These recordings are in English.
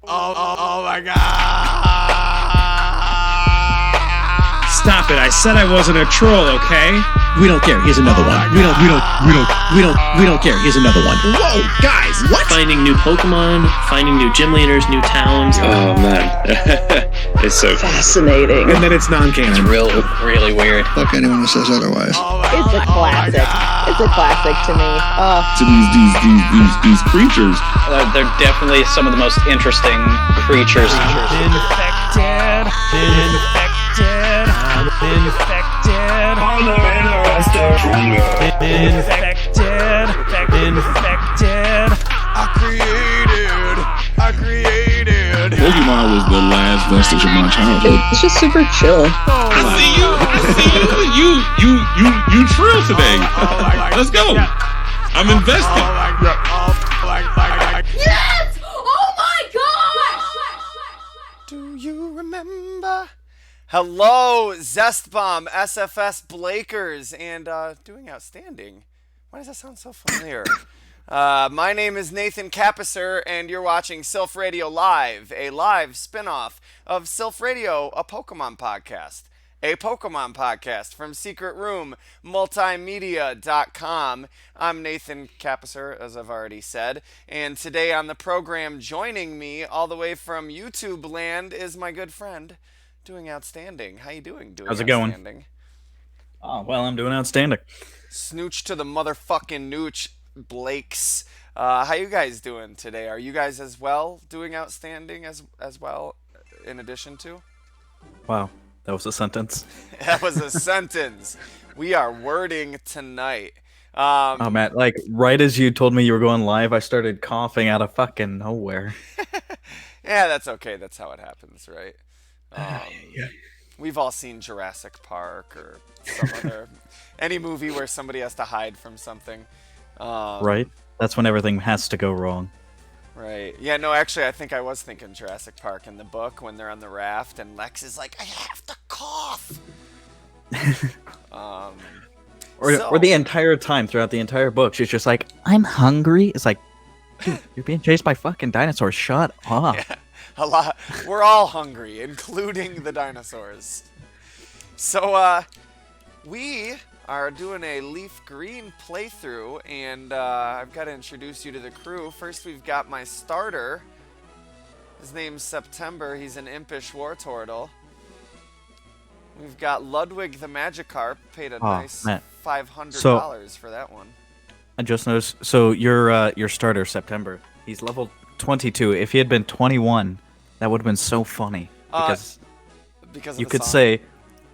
Oh my god! Stop it! I said I wasn't a troll, okay? We don't care. Here's another one. We don't care. Here's another one. Whoa, guys, what? Finding new Pokemon, finding new gym leaders, new towns. Oh man, it's so fascinating. And then it's non-canon. It's really weird. Fuck anyone who says otherwise. It's a classic. It's a classic to me. To these creatures. They're definitely some of the most interesting creatures. Infected. I created. Pokemon was the last vestige of my childhood. It's just super chill. I see you. You trill today. Let's go. I'm invested. Yes! Oh my gosh! Do you remember? Hello, Zest Bomb, SFS Blakers, and doing outstanding. Why does that sound so familiar? My name is Nathan Capisser, and you're watching Silph Radio Live, a live spin-off of Silph Radio, a Pokemon podcast. A Pokemon podcast from Secret Room Multimedia.com. I'm Nathan Capisser, as I've already said, and today on the program joining me all the way from YouTube land is my good friend, Doing Outstanding. How you doing? How's it going? Oh, well, I'm doing outstanding. Snooch to the motherfucking nooch, Blakes. How you guys doing today? Are you guys as well doing outstanding as well, in addition to? Wow, that was a sentence. That was a sentence. We are wording tonight. Oh, man, like, right as you told me you were going live, I started coughing out of fucking nowhere. Yeah, that's okay. That's how it happens, right? Yeah. We've all seen Jurassic Park or some other any movie where somebody has to hide from something. Right? That's when everything has to go wrong. Right. Yeah, no, actually, I think I was thinking Jurassic Park in the book when they're on the raft and Lex is like, I have to cough. Or the entire time, throughout the entire book, she's just like, I'm hungry. It's like, dude, you're being chased by fucking dinosaurs. Shut up. Yeah. A lot. We're all hungry, including the dinosaurs. So, we are doing a Leaf Green playthrough, and I've got to introduce you to the crew. First, we've got my starter. His name's September. He's an impish Wartortle. We've got Ludwig the Magikarp. Paid a nice $500 for that one. I just noticed. So your starter, September. He's level 22. If he had been 21, that would have been so funny. Because you could say,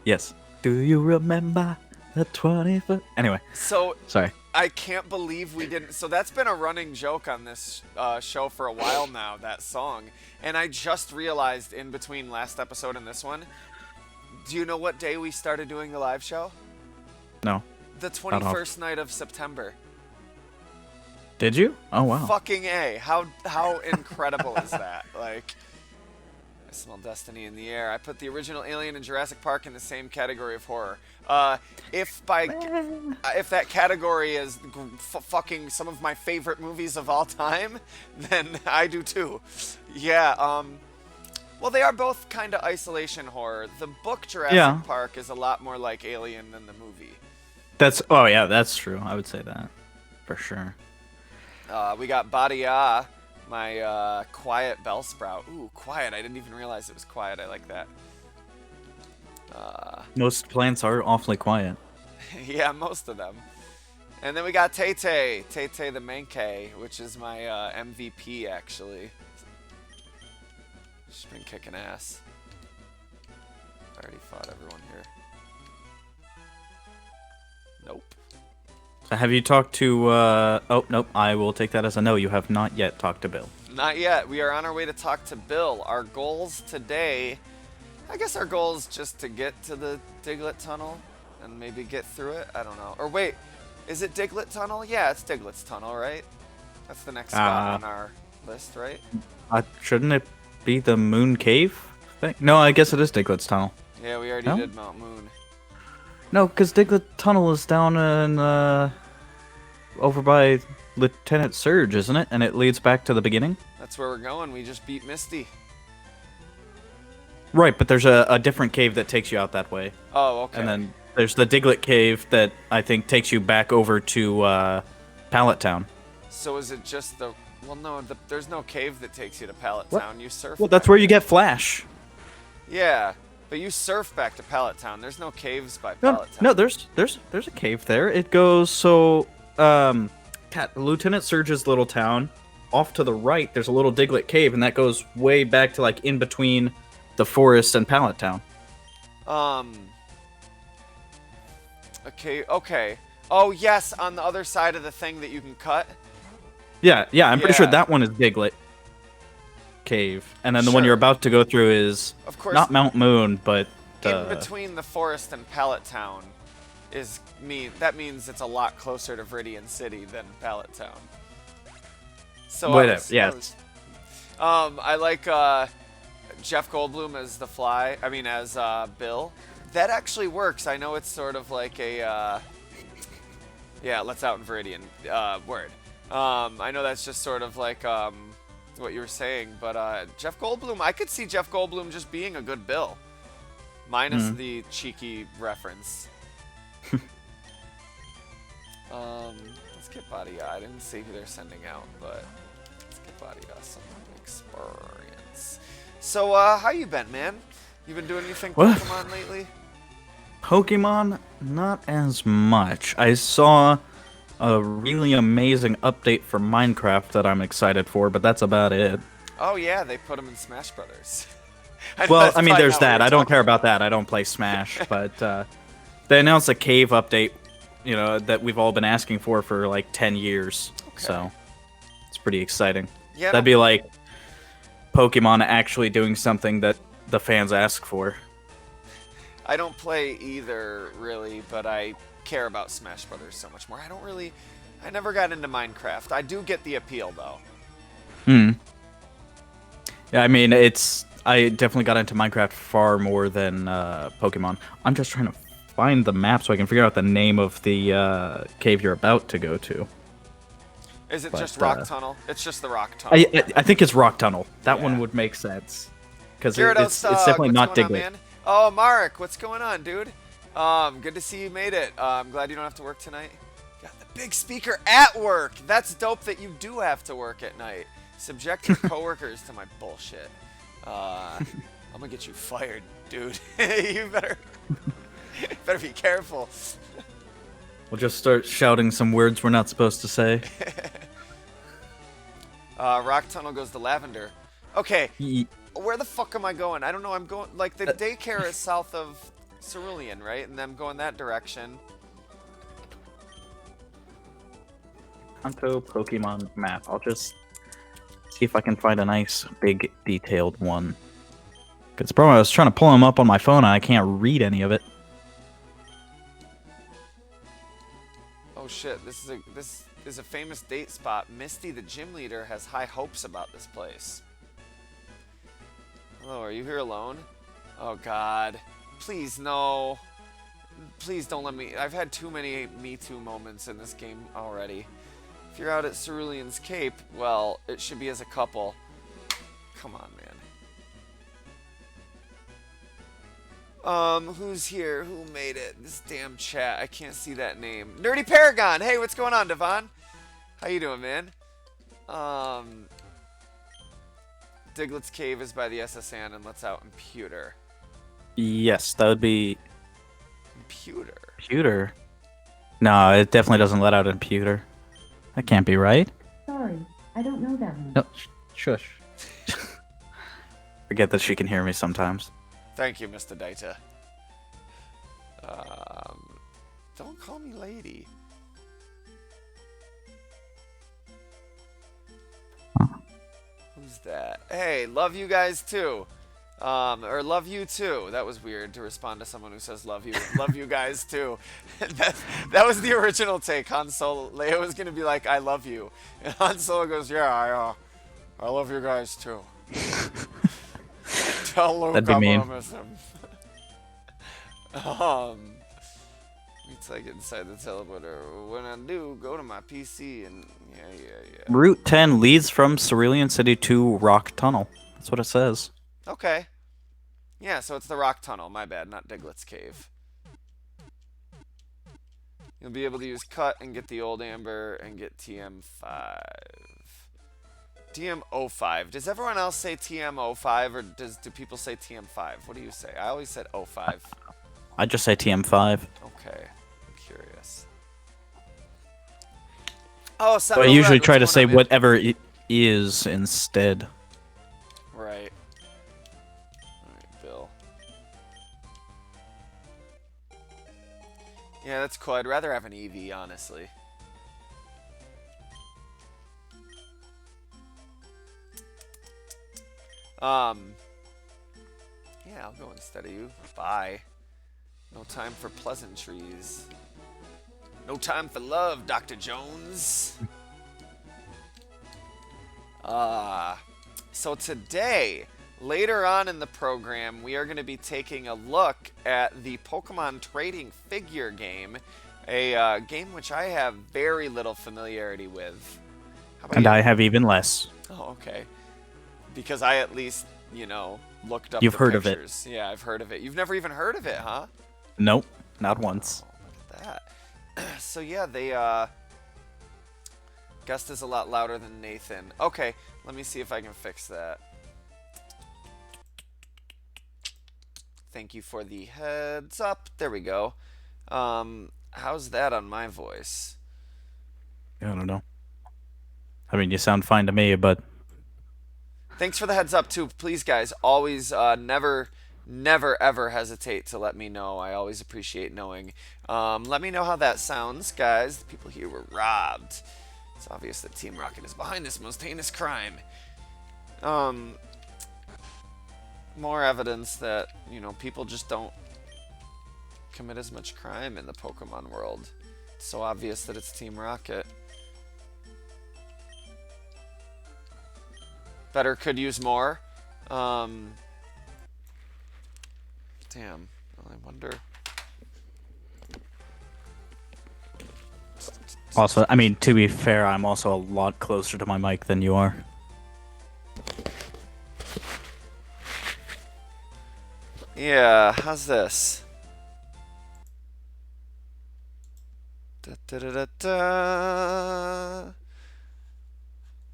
yes. Do you remember the 20th? Anyway. So sorry. I can't believe we didn't. So that's been a running joke on this show for a while now, that song. And I just realized in between last episode and this one. Do you know what day we started doing the live show? No. The 21st night of September. Did you? Oh, wow. Fucking A. How incredible is that? Like, I smell destiny in the air. I put the original Alien and Jurassic Park in the same category of horror. If that category is fucking some of my favorite movies of all time, then I do too. Yeah, well, they are both kind of isolation horror. The book Jurassic Park is a lot more like Alien than the movie. Oh yeah, that's true. I would say that for sure. We got Badia, my quiet Bellsprout. Ooh, quiet. I didn't even realize it was quiet. I like that. Most plants are awfully quiet. Yeah, most of them. And then we got Tay-Tay the Mankey, which is my MVP, actually. She's been kicking ass. I already fought everyone here. Nope. Have you talked to, oh, nope, I will take that as a no. You have not yet talked to Bill. Not yet. We are on our way to talk to Bill. Our goals today, I guess our goal is just to get to the Diglett Tunnel and maybe get through it. I don't know. Or wait, is it Diglett Tunnel? Yeah, it's Diglett's Tunnel, right? That's the next spot on our list, right? Shouldn't it be the Moon Cave thing? No, I guess it is Diglett's Tunnel. Yeah, we already did Mount Moon. No, because Diglett Tunnel is down in, over by Lieutenant Surge, isn't it? And it leads back to the beginning? That's where we're going. We just beat Misty. Right, but there's a different cave that takes you out that way. Oh, okay. And then there's the Diglett cave that I think takes you back over to Pallet Town. So is it just the... Well, no, there's no cave that takes you to Pallet Town. You surf. Well, that's back where you there. get Flash. Yeah, but you surf back to Pallet Town. There's no caves by No, Pallet Town. no, there's a cave there. It goes so Lieutenant Surge's little town. Off to the right, there's a little Diglett cave, and that goes way back to like in between the forest and Pallet Town. Okay. Oh yes, on the other side of the thing that you can cut. Yeah, I'm pretty sure Yeah. that one is Diglett cave, and then the one Sure. you're about to go through is Of course. not Mount Moon, but In between the forest and Pallet Town that means it's a lot closer to Viridian City than Pallet Town. So I like Jeff Goldblum as the Fly. I mean, as Bill. That actually works. I know it's sort of like a let's out in Viridian word. I know that's just sort of like what you were saying, but Jeff Goldblum, I could see Jeff Goldblum just being a good Bill. Minus the cheeky reference. Let's get Body I didn't see who they're sending out, but let's get Body some experience. So, how you been, man? You been doing anything What? Pokemon lately? Pokemon, not as much. I saw a really amazing update for Minecraft that I'm excited for, but that's about it. Oh yeah, they put them in Smash Brothers. I know Well, that's I mean, probably there's not what that. you're I don't talking care about that. I don't play Smash, but they announced a cave update, that we've all been asking for like 10 years. Okay. So it's pretty exciting. Yeah, That'd be like Pokemon actually doing something that the fans ask for. I don't play either, really, but I care about Smash Brothers so much more. I never got into Minecraft. I do get the appeal, though. Yeah, I mean, I definitely got into Minecraft far more than Pokemon. I'm just trying to find the map so I can figure out the name of the cave you're about to go to. Is it But, just Rock Tunnel? It's just the Rock Tunnel. I think it's Rock Tunnel. That Yeah. one would make sense. Because Gyarados, it's definitely what's not going on, Diglett. man? Oh, Marek, what's going on, dude? Good to see you made it. I'm glad you don't have to work tonight. Got the big speaker at work. That's dope that you do have to work at night. Subject your coworkers to my bullshit. I'm gonna get you fired, dude. You better be careful. We'll just start shouting some words we're not supposed to say. Rock Tunnel goes to Lavender. Okay, Ye- where the fuck am I going? I don't know. I'm going like the daycare is south of Cerulean, right? And I'm going that direction. Kanto Pokemon map. I'll just see if I can find a nice, big, detailed one. Because, bro, I was trying to pull them up on my phone and I can't read any of it. Oh shit! This is a famous date spot. Misty, the gym leader, has high hopes about this place. Hello, are you here alone? Oh god. Please, no. Please don't let me... I've had too many Me Too moments in this game already. If you're out at Cerulean's Cape, well, it should be as a couple. Come on, man. Who's here? Who made it? This damn chat. I can't see that name. Nerdy Paragon! Hey, what's going on, Devon? How you doing, man? Diglett's Cave is by the SSN and lets out in Pewter. Yes, that would be Pewter? Pewter. No, it definitely doesn't let out in Pewter. That can't be right. Sorry, I don't know that one. No, shush. Forget that she can hear me sometimes. Thank you, Mr. Data. Don't call me lady. Who's that? Hey, love you guys too. Or love you too. That was weird to respond to someone who says love you. Love you guys too. that was the original take. Han Solo. Leia was gonna be like, I love you. And Han Solo goes, yeah, I love you guys too. Tell Luke That'd be I'm mean. gonna miss him. It's like inside the teleporter. When I do, go to my PC and yeah. Route 10 leads from Cerulean City to Rock Tunnel. That's what it says. Okay. Yeah, so it's the Rock Tunnel. My bad, not Diglett's Cave. You'll be able to use Cut and get the Old Amber and get TM5. TM05. Does everyone else say TM05 or do people say TM5? What do you say? I always said 05. I just say TM5. Okay. I'm curious. Oh, But I usually try to say whatever it is instead. Right. Alright, Bill. Yeah, that's cool. I'd rather have an EV, honestly. Yeah, I'll go instead of you. Bye. No time for pleasantries. No time for love, Dr. Jones. So today, later on in the program, we are going to be taking a look at the Pokemon trading figure game, a game which I have very little familiarity with. How about And you? I have even less. Oh, okay. Because I at least, looked up You've the heard of it. pictures. Yeah, I've heard of it. You've never even heard of it, huh? Nope, not once. Oh, look at that. So yeah, they Gust is a lot louder than Nathan. Okay, let me see if I can fix that. Thank you for the heads up. There we go. How's that on my voice? I don't know. I mean, you sound fine to me, but Thanks for the heads up too. Please, guys, always never ever hesitate to let me know. I always appreciate knowing. Let me know how that sounds, guys. The people here were robbed. It's obvious that Team Rocket is behind this most heinous crime. More evidence that, people just don't commit as much crime in the Pokemon world. It's so obvious that it's Team Rocket. Better could use more. Damn. Well, I wonder. also, I mean, to be fair, I'm also a lot closer to my mic than you are. Yeah, how's this? Da, da, da, da, da.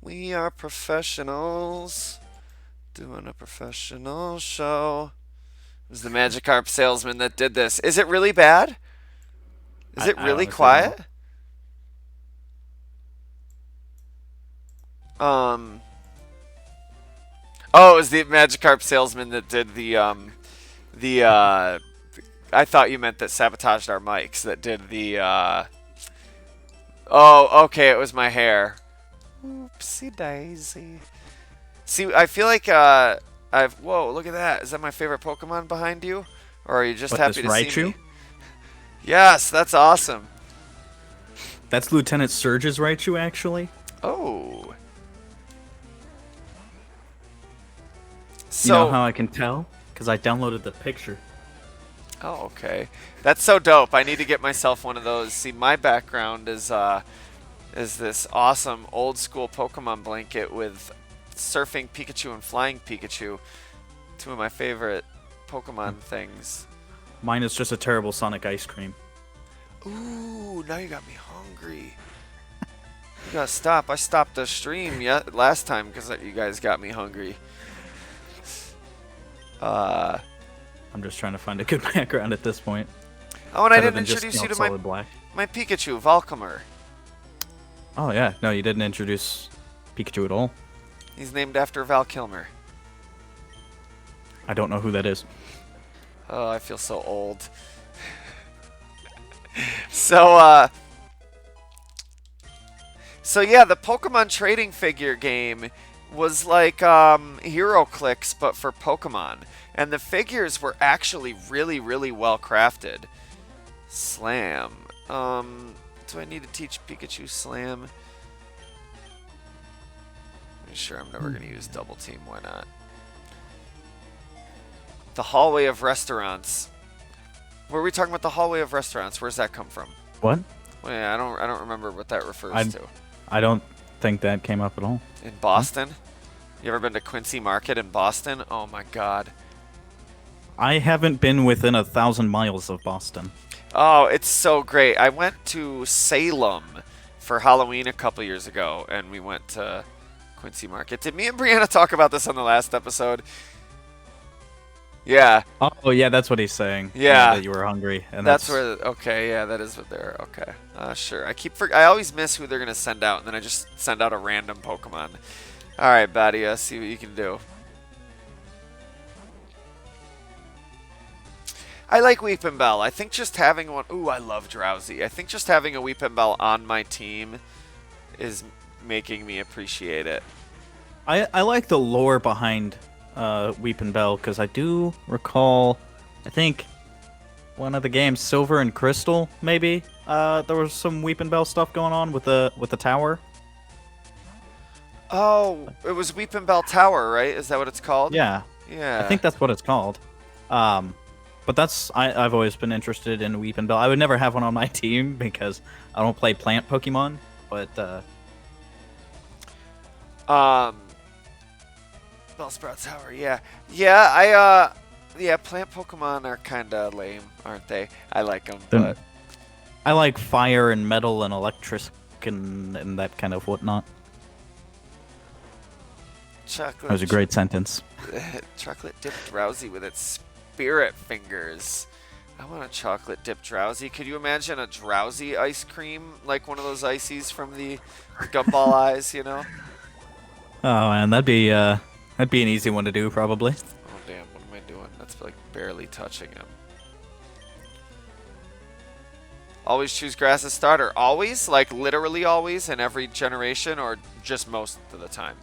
We are professionals doing a professional show. It was the Magikarp salesman that did this. Is it really bad? Is it I really honestly quiet? Oh, it was the Magikarp salesman that did the I thought you meant that sabotaged our mics, that did the oh, okay, it was my hair. Oopsie daisy. See, I feel like whoa, look at that. Is that my favorite Pokemon behind you? Or are you just What, happy this to see Raichu? me? Yes, that's awesome. That's Lieutenant Surge's Raichu, actually. Oh. You know how I can tell? Because I downloaded the picture. Oh, okay. That's so dope. I need to get myself one of those. See, my background is this awesome old school Pokemon blanket with surfing Pikachu and flying Pikachu. Two of my favorite Pokemon things. Mine is just a terrible Sonic ice cream. Ooh, now you got me hungry. You gotta stop. I stopped the stream last time because you guys got me hungry. I'm just trying to find a good background at this point. Oh, and I Other didn't than just, introduce you to solid black. my Pikachu, Valcomer. Oh yeah, no, you didn't introduce Pikachu at all. He's named after Val Kilmer. I don't know who that is. Oh, I feel so old. So yeah, the Pokemon trading figure game was like HeroClix, but for Pokemon. And the figures were actually really, really well crafted. Slam. Do I need to teach Pikachu Slam? Sure, I'm never going to use Double Team. Why not? The Hallway of Restaurants. Were we talking about the hallway of restaurants? Where's that come from? What? Well, yeah, I don't remember what that refers to. I don't think that came up at all. In Boston? You ever been to Quincy Market in Boston? Oh my God. I haven't been within 1,000 miles of Boston. Oh, it's so great. I went to Salem for Halloween a couple years ago, and we went to Quincy Market. Did me and Brianna talk about this on the last episode? Yeah. Oh, yeah, that's what he's saying. Yeah. That you were hungry. And that's where... Okay, yeah, that is what they're... Okay. Sure. I always miss who they're going to send out, and then I just send out a random Pokemon. All right, Badia, see what you can do. I like Weepinbell. I think just having one... Ooh, I love Drowsy. I think just having a Weepinbell on my team is making me appreciate it. I like the lore behind Weepinbell, because I do recall, I think, one of the games, Silver and Crystal, maybe, there was some Weepinbell stuff going on with the tower. Oh, it was Weepinbell Tower, right? Is that what it's called? Yeah. Yeah. I think that's what it's called. But that's I've always been interested in Weepinbell. I would never have one on my team because I don't play plant Pokemon, but Bellsprout Tower, yeah. Yeah, yeah, plant Pokemon are kinda lame, aren't they? I like them, but I like fire and metal and electric and that kind of whatnot. Chocolate. That was a great sentence. Chocolate dipped Drowsy with its spirit fingers. I want a chocolate dipped Drowsy. Could you imagine a Drowsy ice cream, like one of those ices from the Gumball Eyes? You know? Oh man, that'd be an easy one to do probably. Oh damn! What am I doing? That's like barely touching him. Always choose grass as starter. Always, like literally always in every generation, or just most of the time.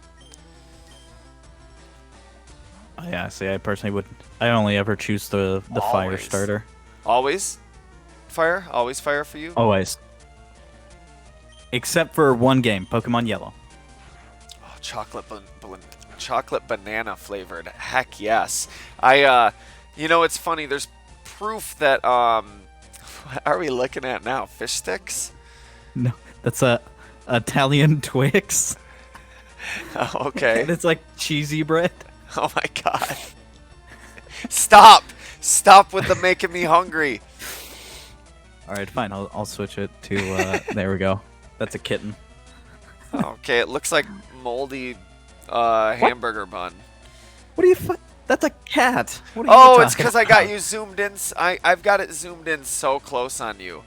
Oh, yeah, see, I personally would. I only ever choose the fire Always. starter. Always fire? Always fire for you? Always. Except for one game, Pokemon Yellow. Oh, chocolate banana flavored. Heck yes. You know, it's funny. There's proof that what are we looking at now? Fish sticks? No, that's a Italian Twix. Oh, okay. And it's like cheesy bread. Oh my god. Stop! Stop with the making me hungry. Alright, fine. I'll switch it to, there we go. That's a kitten. Okay, it looks like moldy hamburger bun. What are you That's a cat. What are Oh, you it's because I got you zoomed in. I've got it zoomed in so close on you.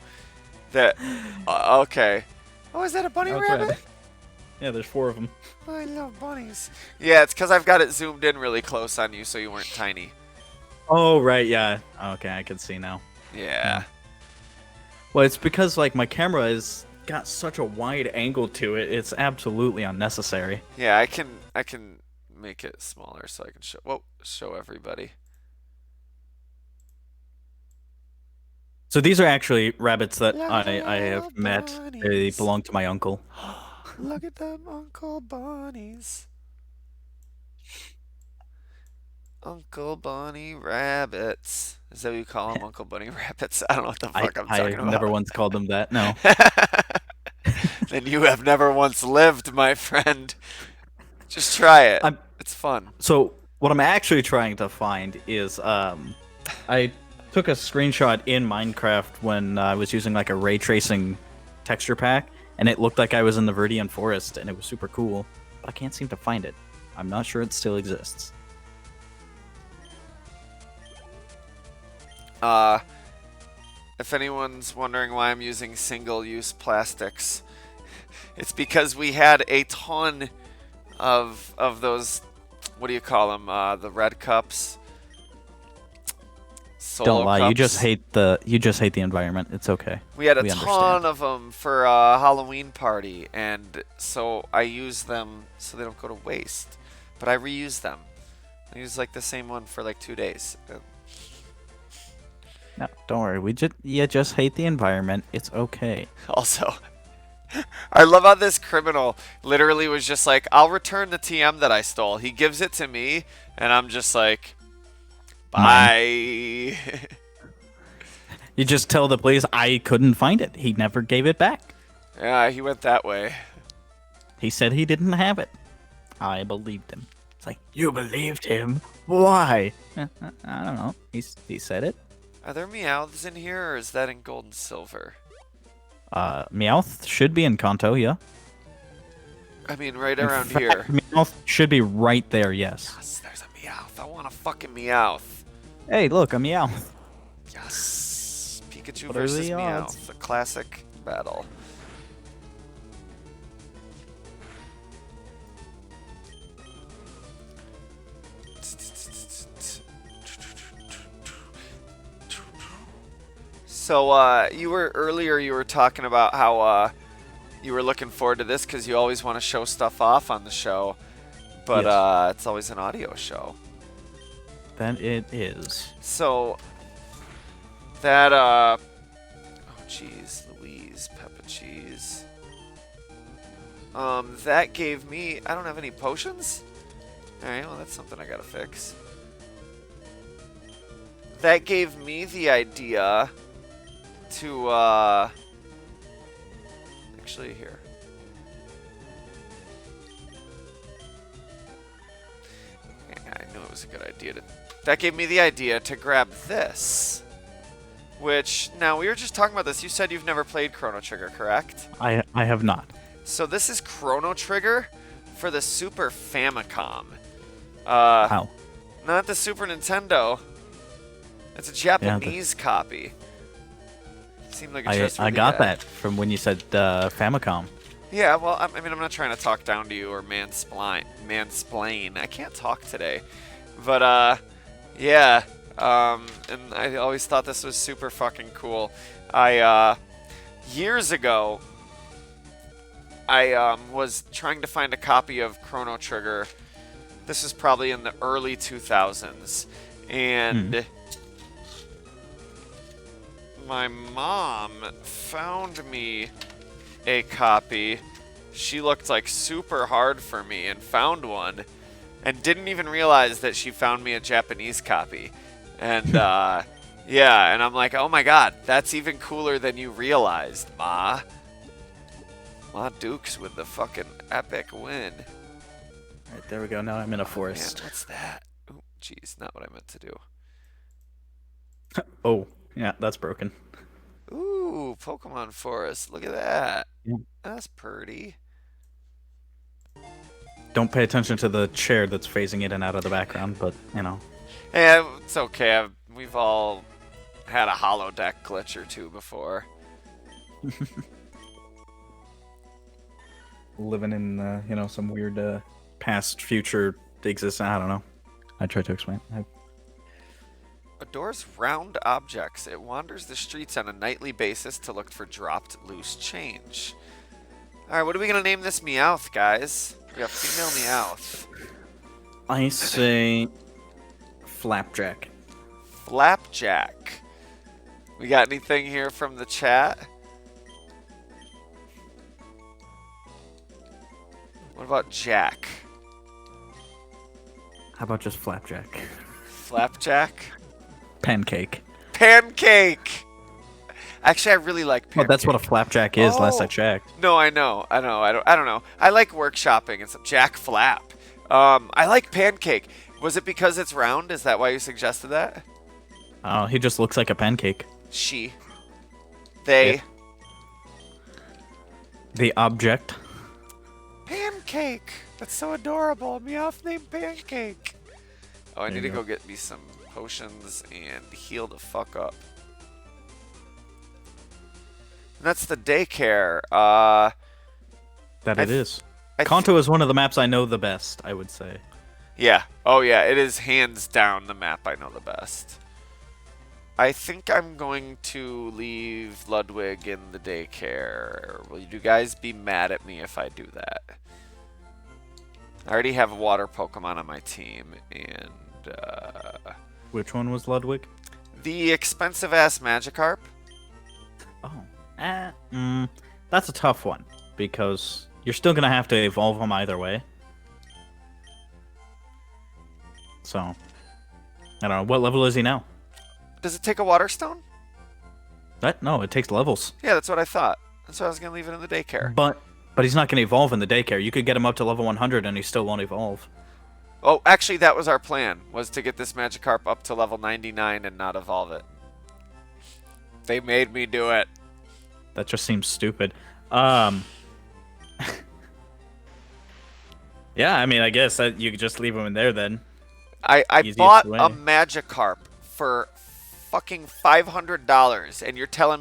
That, okay. Oh, is that a bunny rabbit? Yeah, there's 4 of them. I love bunnies. Yeah, it's because I've got it zoomed in really close on you so you weren't tiny. Oh, right, yeah. Okay, I can see now. Yeah. Well, it's because, like, my camera has got such a wide angle to it, it's absolutely unnecessary. Yeah, I can make it smaller so I can show everybody. So these are actually rabbits that Look I have met. They bunnies. belong to my uncle. Look at them Uncle Bunnies. Uncle Bunny Rabbits. Is that what you call them, Uncle Bunny Rabbits? I don't know what the fuck I'm talking about. I never once called them that, no. Then you have never once lived, my friend. Just try it. It's fun. So what I'm actually trying to find is I took a screenshot in Minecraft when I was using like a ray tracing texture pack, and it looked like I was in the Viridian Forest, and it was super cool, but I can't seem to find it. I'm not sure it still exists. If anyone's wondering why I'm using single-use plastics, it's because we had a ton of those, what do you call them, the red cups? Solo Don't lie, cups. you just hate the environment. It's okay. We had a We ton understand. of them for a Halloween party, and so I use them so they don't go to waste. But I reuse them. I use like the same one for like 2 days. No, don't worry. You just hate the environment. It's okay. Also, I love how this criminal literally was just like, I'll return the TM that I stole. He gives it to me, and I'm just like, bye. You just tell the police I couldn't find it. He never gave it back. Yeah, he went that way. He said he didn't have it. I believed him. It's like, you believed him? Why? I don't know. He said it. Are there Meowths in here, or is that in gold and silver? Meowth should be in Kanto, yeah. I mean, right In around fact, here. Meowth should be right there, yes. Yes, there's a Meowth. I want a fucking Meowth. Hey, look, a Meowth. Yes. Pikachu What are versus the odds? Meowth. A classic battle. So, you were talking about how, you were looking forward to this because you always want to show stuff off on the show, but, Yes. it's always an audio show. That it is. So, that, oh jeez, Louise, Peppa Cheese. That gave me, I don't have any potions? Alright, well that's something I gotta fix. That gave me the idea to, actually here. Yeah, I knew it was a good idea to, that gave me the idea to grab this. Which, now we were just talking about this, you said you've never played Chrono Trigger, correct? I have not. So this is Chrono Trigger for the Super Famicom. How? Not the Super Nintendo. It's a Japanese copy. Seemed like it just I got that from when you said Famicom. Yeah, well, I mean, I'm not trying to talk down to you or mansplain. I can't talk today. But, yeah. And I always thought this was super fucking cool. Years ago, I was trying to find a copy of Chrono Trigger. This was probably in the early 2000s. And my mom found me a copy. She looked like super hard for me and found one. And didn't even realize that she found me a Japanese copy. And, yeah, and I'm like, oh my god, that's even cooler than you realized, Ma. Ma Dukes with the fucking epic win. Alright, there we go. Now I'm in a forest. Man, what's that? Oh, jeez, not what I meant to do. Oh, yeah, that's broken. Ooh, Pokemon Forest. Look at that. Yeah. That's pretty. Don't pay attention to the chair that's phasing in and out of the background, but, you know. Yeah, it's okay. We've all had a holodeck glitch or two before. Living in, you know, some weird past, future existence. I don't know. I tried to explain. Adores round objects. It wanders the streets on a nightly basis to look for dropped loose change. Alright, what are we going to name this Meowth, guys? We got female Meowth. I say Flapjack. Flapjack. We got anything here from the chat? What about Jack? How about just Flapjack? Flapjack? Pancake. Pancake! Actually, I really like pancake. Well, that's what a flapjack is, last I checked. No, I know. I don't know. I like workshopping and some Jack Flap. I like pancake. Was it because it's round? Is that why you suggested that? Oh, he just looks like a pancake. She. They. Yeah. The object. Pancake! That's so adorable. Meowth named Pancake. Oh, I need to go get me some potions and heal the fuck up. And that's the daycare. That it is. Kanto is one of the maps I know the best, I would say. Yeah. Oh, yeah. It is hands down the map I know the best. I think I'm going to leave Ludwig in the daycare. Will you guys be mad at me if I do that? I already have a water Pokemon on my team, and, Which one was Ludwig? the expensive-ass Magikarp. Oh. That's a tough one, because you're still going to have to evolve him either way. So, I don't know. What level is he now? Does it take a Water Stone? That no, it takes levels. Yeah, that's what I thought. That's why I was gonna leave it in the daycare. But he's not going to evolve in the daycare. You could get him up to level 100 and he still won't evolve. Oh, actually, that was our plan, was to get this Magikarp up to level 99 and not evolve it. They made me do it. That just seems stupid. Yeah, I mean, I guess that you could just leave him in there then. I Easiest bought way. a Magikarp for fucking $500, and you're talking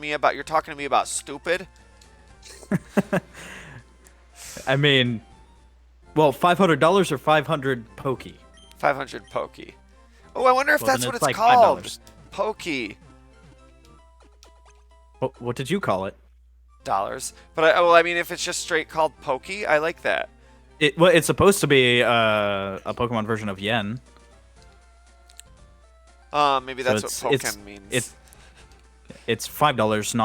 to me about stupid? I mean, well, $500 or 500 Pokey? 500 Pokey. Oh, I wonder if Well, that's then what it's it's like called. $5. Pokey. What did you call it? Dollars. But, I mean, if it's just straight called Pokey, I like that. Well, it's supposed to be a Pokemon version of yen. Maybe that's what Pokken means. It's $5,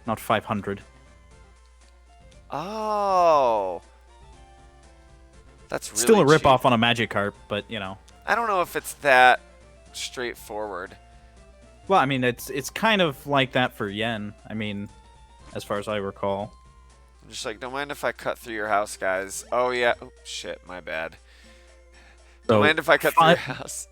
not 500. Oh. That's really Still a cheap. ripoff on a Magikarp, but you know. I don't know if it's that straightforward. Well, I mean, it's kind of like that for yen. I mean, as far as I recall. I'm just like, don't mind if I cut through your house, guys. Oh yeah. Oh, shit, my bad. Don't mind if I cut through your house.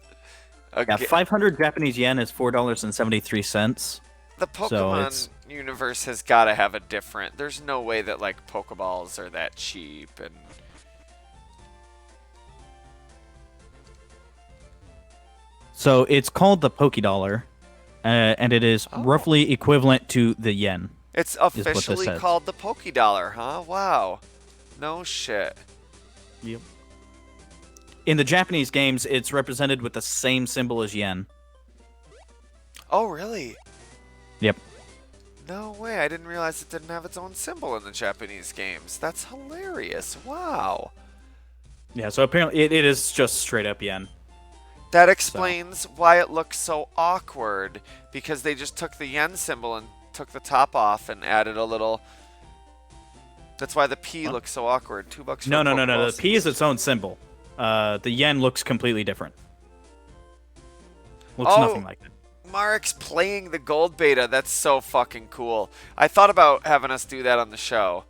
Okay. Yeah, 500 Japanese yen is $4.73. The Pokemon universe has got to have a different. There's no way that like Pokeballs are that cheap and. So it's called the Pokédollar, and it is roughly equivalent to the yen. It's officially called the Pokédollar, huh? Wow. No shit. Yep. In the Japanese games, it's represented with the same symbol as yen. Oh, really? Yep. No way. I didn't realize it didn't have its own symbol in the Japanese games. That's hilarious. Wow. Yeah, so apparently it is just straight up yen. That explains why it looks so awkward, because they just took the yen symbol and took the top off and added a little. That's why the P looks so awkward. $2 for No. Pokeball The P is its own symbol. The yen looks completely different. Looks nothing like it. Marek's playing the gold beta. That's so fucking cool. I thought about having us do that on the show.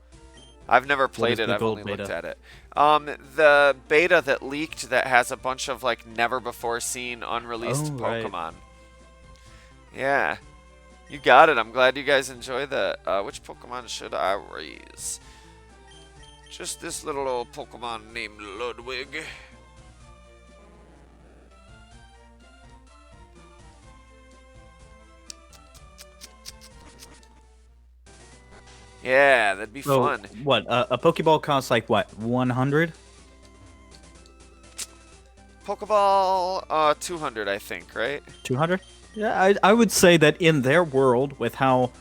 I've never played it. I've only looked at it. The beta that leaked that has a bunch of like never before seen unreleased Pokemon. Right. Yeah. You got it. I'm glad you guys enjoy that. Which Pokemon should I raise? Just this little old Pokemon named Ludwig. Yeah, that'd be fun. What? A Pokeball costs like what? 100? Pokeball, 200, I think, right? 200? Yeah, I would say that in their world, with how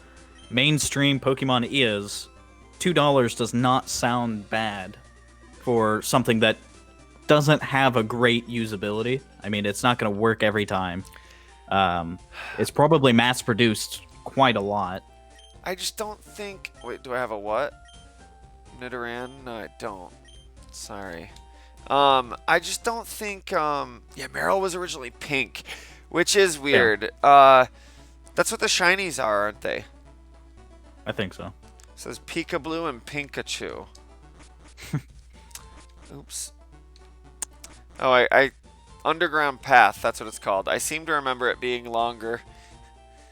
mainstream Pokemon is, $2 does not sound bad for something that doesn't have a great usability. I mean, it's not going to work every time. It's probably mass-produced quite a lot. I just don't think... Wait, do I have a what? Nidoran? No, I don't. Sorry. I just don't think... Yeah, Meryl was originally pink, which is weird. Yeah. That's what the shinies are, aren't they? I think so. It says Pika-Blue and Pikachu. Oops. Oh, I... Underground Path, that's what it's called. I seem to remember it being longer.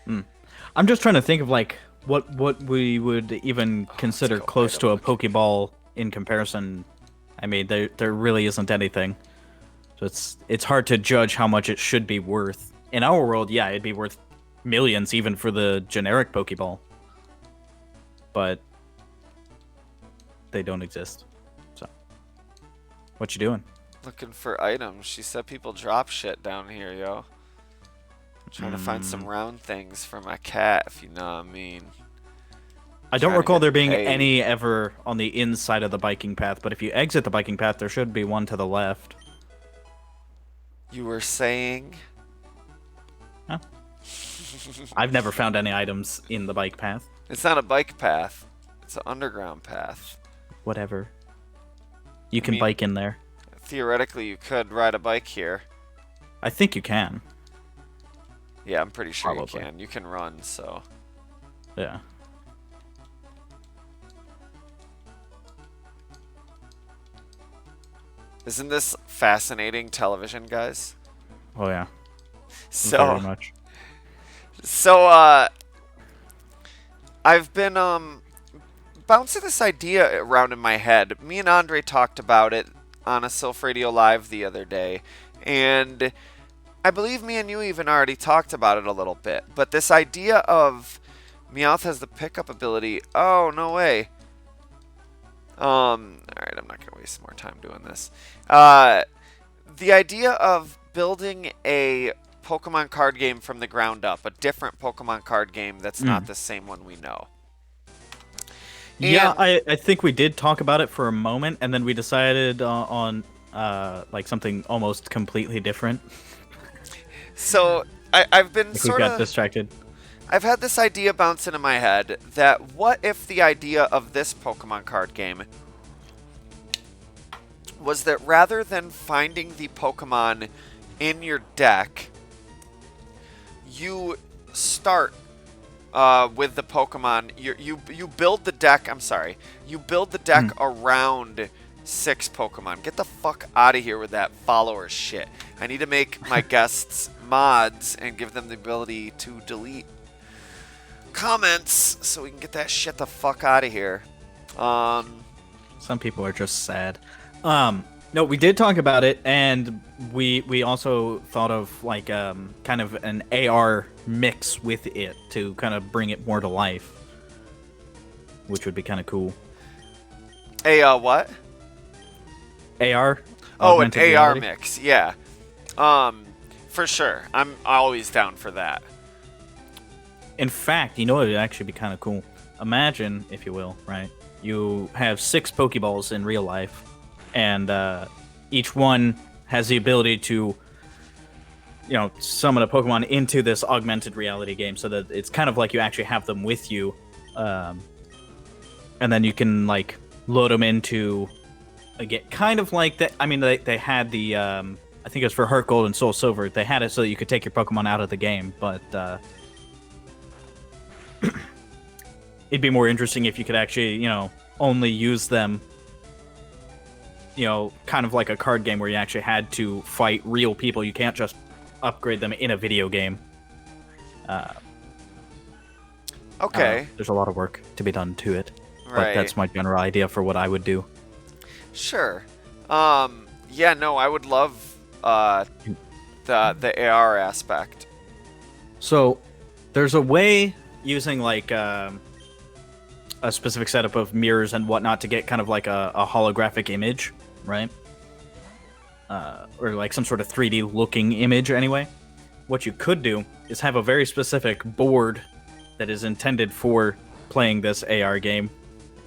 I'm just trying to think of, like, what we would even consider close to a Pokeball in comparison. I mean, there really isn't anything. So it's hard to judge how much it should be worth. In our world, yeah, it'd be worth millions even for the generic Pokeball. But they don't exist. So, what you doing? Looking for items. She said people drop shit down here, yo. Trying to find some round things for my cat, if you know what I mean. I don't recall there being any ever on the inside of the biking path, but if you exit the biking path, there should be one to the left. You were saying? Huh? I've never found any items in the bike path. It's not a bike path. It's an underground path. Whatever. You can bike in there. Theoretically, you could ride a bike here. I think you can. Yeah, I'm pretty sure you can. You can run, so... Yeah. Isn't this fascinating television, guys? Oh yeah. So Very much. So, I've been, bouncing this idea around in my head. Me and Andre talked about it on a Silph Radio Live the other day, and I believe me and you even already talked about it a little bit. But this idea of Meowth has the pickup ability. Oh, no way. Alright, I'm not going to waste more time doing this. The idea of building a Pokemon card game from the ground up, a different Pokemon card game that's not the same one we know. Yeah, And- I think we did talk about it for a moment, and then we decided on like something almost completely different. So I've been Like we sort got of distracted. I've had this idea bouncing in my head that what if the idea of this Pokemon card game was that rather than finding the Pokemon in your deck, you start with the Pokemon. You build the deck. I'm sorry. You build the deck around 6 Pokemon. Get the fuck out of here with that follower shit. I need to make my guests mods and give them the ability to delete comments so we can get that shit the fuck out of here. Some people are just sad. No, we did talk about it, and we also thought of like kind of an AR mix with it to kind of bring it more to life, which would be kind of cool. What? AR. Oh, an augmented AR reality. mix. Yeah. For sure. I'm always down for that. In fact, you know what would actually be kind of cool? Imagine, if you will, right? You have 6 Pokeballs in real life, and each one has the ability to, you know, summon a Pokemon into this augmented reality game, so that it's kind of like you actually have them with you, and then you can like load them into, again, kind of like that. I mean, they had the, I think it was for Heart Gold and Soul Silver. They had it so that you could take your Pokemon out of the game, but it'd be more interesting if you could actually, you know, only use them, you know, kind of like a card game where you actually had to fight real people. You can't just upgrade them in a video game. Okay. There's a lot of work to be done to it. Right. But that's my general idea for what I would do. Sure. Yeah, no, I would love the AR aspect. So, there's a way using like a specific setup of mirrors and whatnot to get kind of like a holographic image, right? Or like some sort of 3D looking image anyway. What you could do is have a very specific board that is intended for playing this AR game,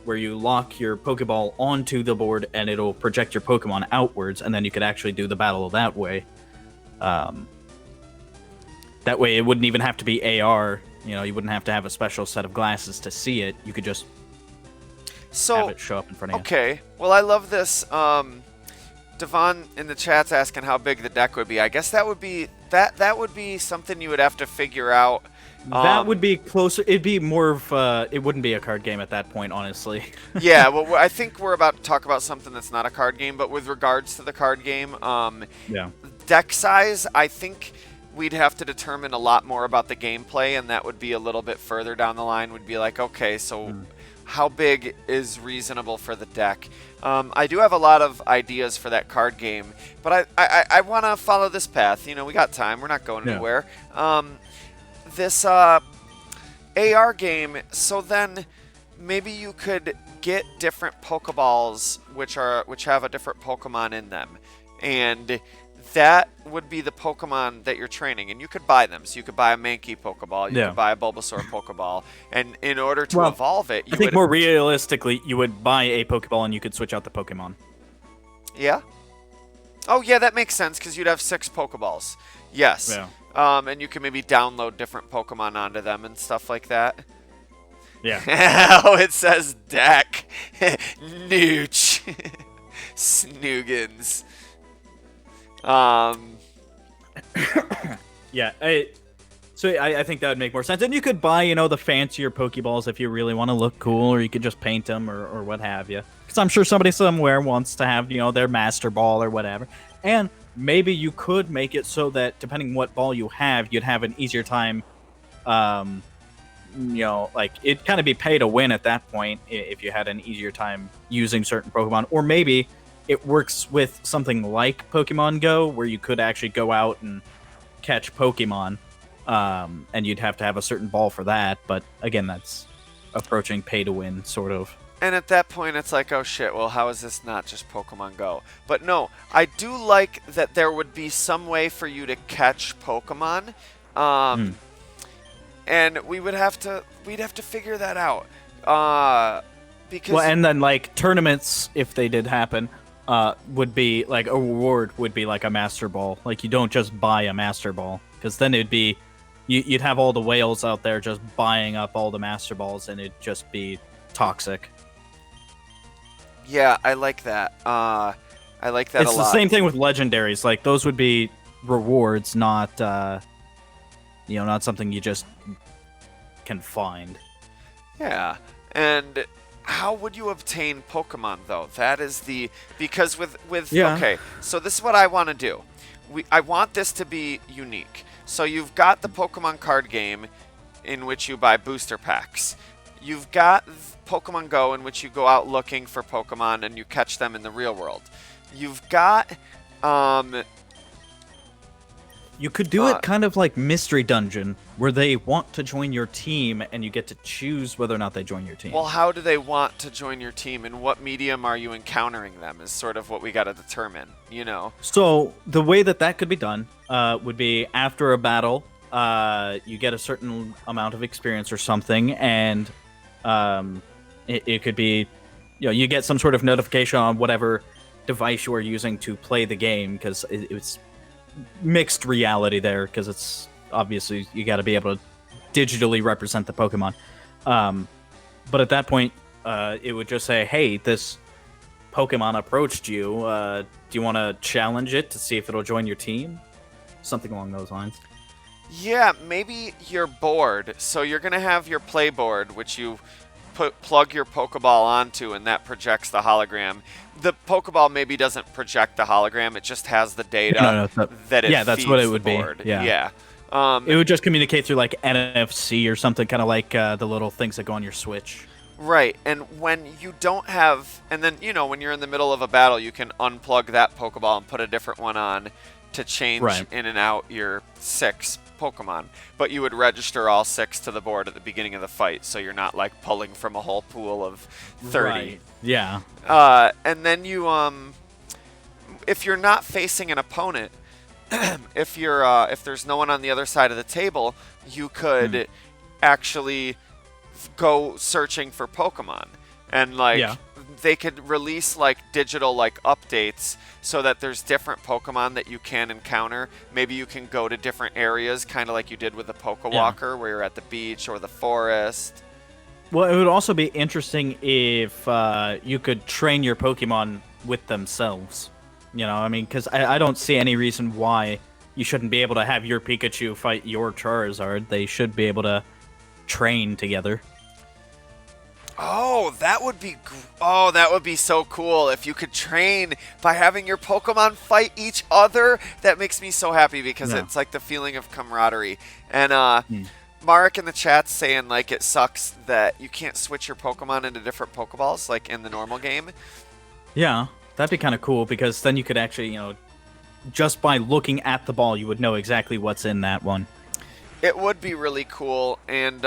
where you lock your Pokeball onto the board and it'll project your Pokemon outwards, and then you could actually do the battle that way. That way it wouldn't even have to be AR. You know, you wouldn't have to have a special set of glasses to see it. You could just have it show up in front of you. Okay. Well, I love this. Devon in the chat's asking how big the deck would be. I guess that would be that would be something you would have to figure out. That would be closer. It'd be more of. It wouldn't be a card game at that point, honestly. Yeah. Well, I think we're about to talk about something that's not a card game, but with regards to the card game, Yeah. deck size, I think we'd have to determine a lot more about the gameplay, and that would be a little bit further down the line. Would be like, okay, so how big is reasonable for the deck? I do have a lot of ideas for that card game, but I want to follow this path. You know, we got time. We're not going anywhere. This AR game, so then maybe you could get different Pokeballs which have a different Pokemon in them, and that would be the Pokemon that you're training, and you could buy them. So you could buy a Mankey Pokeball, you could buy a Bulbasaur Pokeball, and in order to evolve it, I think more realistically, you would buy a Pokeball and you could switch out the Pokemon. Yeah? Oh, yeah, that makes sense, because you'd have 6 Pokeballs. Yes. Yeah. And you can maybe download different Pokemon onto them and stuff like that. Yeah. Oh, it says deck. Nooch. Snoogans. So So I think that would make more sense. And you could buy, the fancier Pokeballs if you really want to look cool, or you could just paint them or what have you. Because I'm sure somebody somewhere wants to have, their Master Ball or whatever. And maybe you could make it so that depending what ball you have, you'd have an easier time. It'd kind of be pay to win at that point if you had an easier time using certain Pokemon. Or maybe it works with something like Pokemon Go, where you could actually go out and catch Pokemon. And you'd have to have a certain ball for that, but again, that's approaching pay to win, sort of. And at that point, it's like, oh shit, well, how is this not just Pokemon Go? But no, I do like that there would be some way for you to catch Pokemon, and we'd have to figure that out, because. Well, and then tournaments, if they did happen, would be a reward would be a Master Ball. You don't just buy a Master Ball, because then it'd be. You'd have all the whales out there just buying up all the Master Balls, and it'd just be toxic. Yeah, I like that. I like that a lot. It's the same thing with legendaries. Those would be rewards, not not something you just can find. Yeah, and how would you obtain Pokemon though? That is because with okay, so this is what I want to do. I want this to be unique. So you've got the Pokemon card game in which you buy booster packs. You've got Pokemon Go in which you go out looking for Pokemon and you catch them in the real world. You've got you could do it kind of like Mystery Dungeon, where they want to join your team and you get to choose whether or not they join your team. Well, how do they want to join your team, and what medium are you encountering them is sort of what we got to determine, So the way that could be done would be after a battle, you get a certain amount of experience or something, and it could be, you get some sort of notification on whatever device you are using to play the game, because it's mixed reality there, because it's obviously you got to be able to digitally represent the Pokemon. But at that point, it would just say, hey, this Pokemon approached you. Do you want to challenge it to see if it'll join your team? Something along those lines. Yeah, maybe your board. So you're going to have your play board, which you plug your Pokeball onto, and that projects the hologram. The Pokeball maybe doesn't project the hologram; it just has the data that it yeah, that's what it would be. Yeah. It would just communicate through NFC or something, kind of like the little things that go on your Switch. Right, and when you don't have, and then when you're in the middle of a battle, you can unplug that Pokeball and put a different one on to change in and out your 6 Pokemon. But you would register all 6 to the board at the beginning of the fight, so you're not pulling from a whole pool of 30. Right. Yeah. And then you if you're not facing an opponent, if there's no one on the other side of the table, you could actually go searching for Pokemon, and they could release digital updates so that there's different Pokemon that you can encounter. Maybe you can go to different areas, kind of like you did with the Pokewalker, where you're at the beach or the forest. Well, it would also be interesting if you could train your Pokemon with themselves. Because I don't see any reason why you shouldn't be able to have your Pikachu fight your Charizard. They should be able to train together. Oh, that would be so cool if you could train by having your Pokemon fight each other. That makes me so happy, because it's the feeling of camaraderie. And Mark in the chat's saying it sucks that you can't switch your Pokemon into different Pokeballs in the normal game. Yeah, that'd be kind of cool, because then you could actually, just by looking at the ball, you would know exactly what's in that one. It would be really cool, and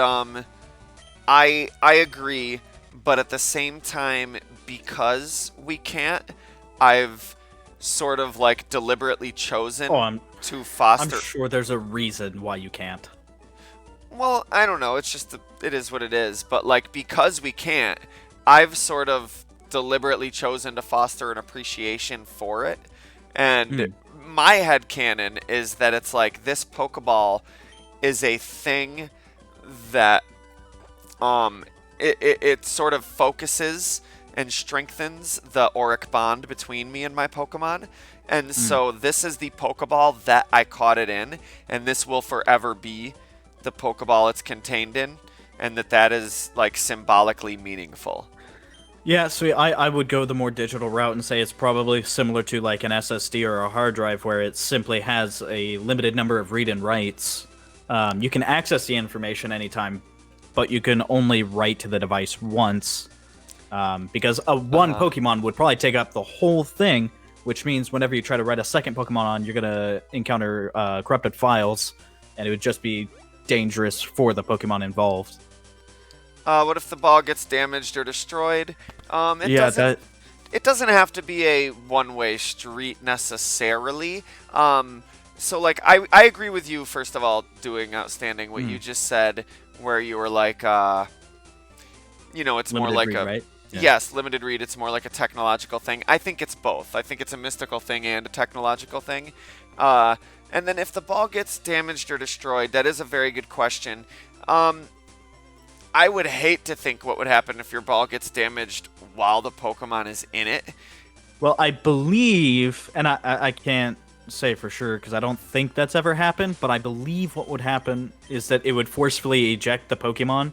I agree, but at the same time, because we can't, I've sort of deliberately chosen to foster. I'm sure there's a reason why you can't. Well, I don't know. It's just it is what it is. But because we can't, I've sort of deliberately chosen to foster an appreciation for it. And my headcanon is that it's this Pokeball is a thing that it sort of focuses and strengthens the auric bond between me and my Pokemon. And so this is the Pokeball that I caught it in, and this will forever be the Pokeball it's contained in, and that is like symbolically meaningful. Yeah, so I would go the more digital route and say it's probably similar to like an SSD or a hard drive where it simply has a limited number of read and writes. You can access the information anytime, but you can only write to the device once. Because one Pokemon would probably take up the whole thing, which means whenever you try to write a second Pokemon on, you're going to encounter corrupted files, and it would just be dangerous for the Pokemon involved. What if the ball gets damaged or destroyed? It doesn't have to be a one-way street necessarily. So, like, I agree with you, first of all, doing outstanding what you just said, where you were like, you know, it's Limited more like read, a... right? Yeah. Yes, limited read, it's more like a technological thing. I think it's both. I think it's a mystical thing and a technological thing. And then if the ball gets damaged or destroyed, that is a very good question. I would hate to think what would happen if your ball gets damaged while the Pokemon is in it. Well, I believe, and I can't say for sure because I don't think that's ever happened, but I believe what would happen is that it would forcefully eject the Pokemon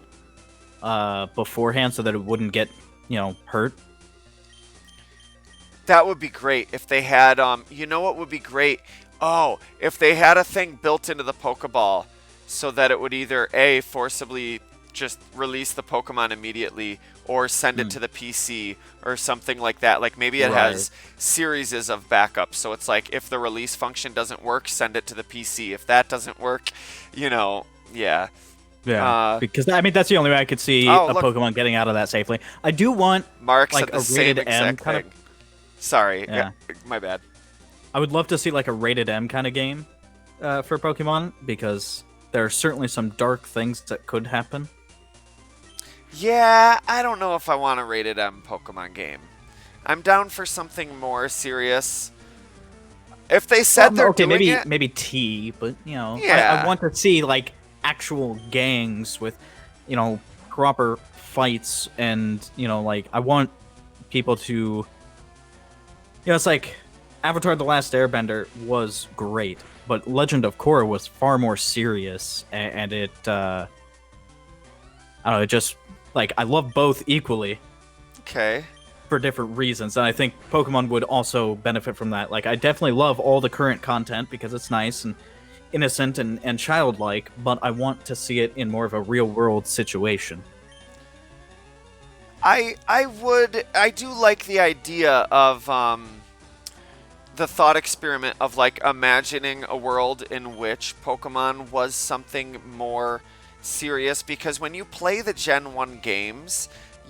beforehand so that it wouldn't get, hurt. That would be great if they had, you know what would be great? Oh, if they had a thing built into the Pokeball so that it would either A, forcibly just release the Pokemon immediately or send it to the PC or something like that. Like maybe it has series of backups. So it's like if the release function doesn't work, send it to the PC. If that doesn't work, yeah. Yeah, because I mean that's the only way I could see a Pokemon getting out of that safely. I do want Mark like said the a same rated exact M kind thing. of. Sorry, Yeah. My bad. I would love to see like a rated M kind of game for Pokemon because there are certainly some dark things that could happen. Yeah, I don't know if I want a rated M Pokemon game. I'm down for something more serious. If they said they're doing it, maybe T, but Yeah. I want to see like actual gangs with, proper fights and like I want people to, it's like Avatar: The Last Airbender was great, but Legend of Korra was far more serious, and it, I don't know, it just like I love both equally. Okay. For different reasons, and I think Pokemon would also benefit from that. Like, I definitely love all the current content because it's nice and innocent and childlike, but I want to see it in more of a real-world situation. I do like the idea of the thought experiment of like imagining a world in which Pokemon was something more serious, because when you play the Gen 1 games,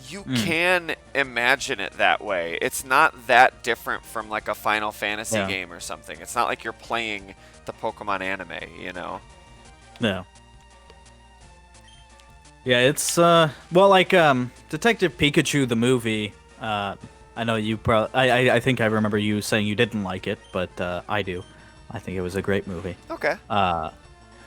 you can imagine it that way. It's not that different from like a Final Fantasy game or something. It's not like you're playing the Pokemon anime, No. Yeah, it's like Detective Pikachu the movie. I know you probably I think I remember you saying you didn't like it, but I do. I think it was a great movie. Okay.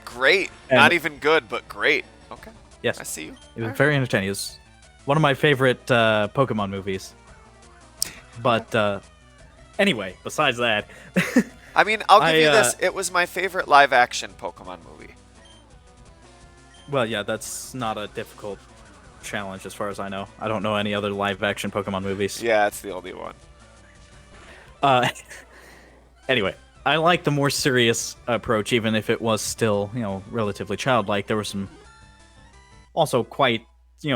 Great. Not even good, but great. Okay. Yes. I see you. It was very entertaining. It was one of my favorite Pokemon movies. But anyway, besides that, I mean, I'll give you this. It was my favorite live-action Pokemon movie. Well, yeah, that's not a difficult challenge as far as I know. I don't know any other live-action Pokemon movies. Yeah, it's the only one. Anyway, I like the more serious approach, even if it was still, relatively childlike. There were some also quite,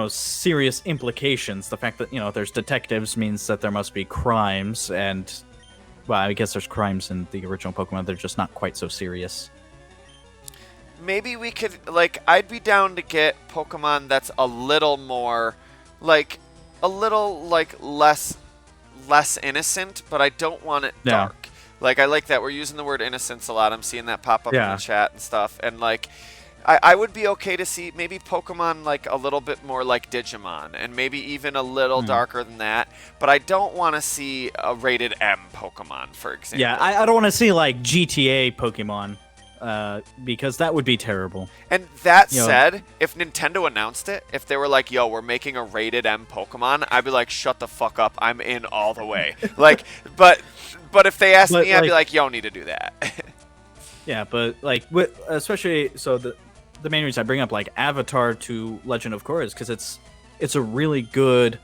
serious implications. The fact that, there's detectives means that there must be crimes, and, well, I guess there's crimes in the original Pokemon. They're just not quite so serious. Maybe we could, I'd be down to get Pokemon that's a little more, less innocent, but I don't want it dark. I like that. We're using the word innocence a lot. I'm seeing that pop up in the chat and stuff. And, I would be okay to see maybe Pokemon, a little bit more like Digimon, and maybe even a little darker than that. But I don't want to see a rated M Pokemon, for example. Yeah, I don't want to see, GTA Pokemon. Because that would be terrible. And that said, if Nintendo announced it, if they were like, yo, we're making a rated M Pokemon, I'd be like, shut the fuck up. I'm in all the way. But if they asked me, I'd be like, yo, need to do that. Yeah, but, especially, so the main reason I bring up like Avatar to Legend of Korra is because it's a really good,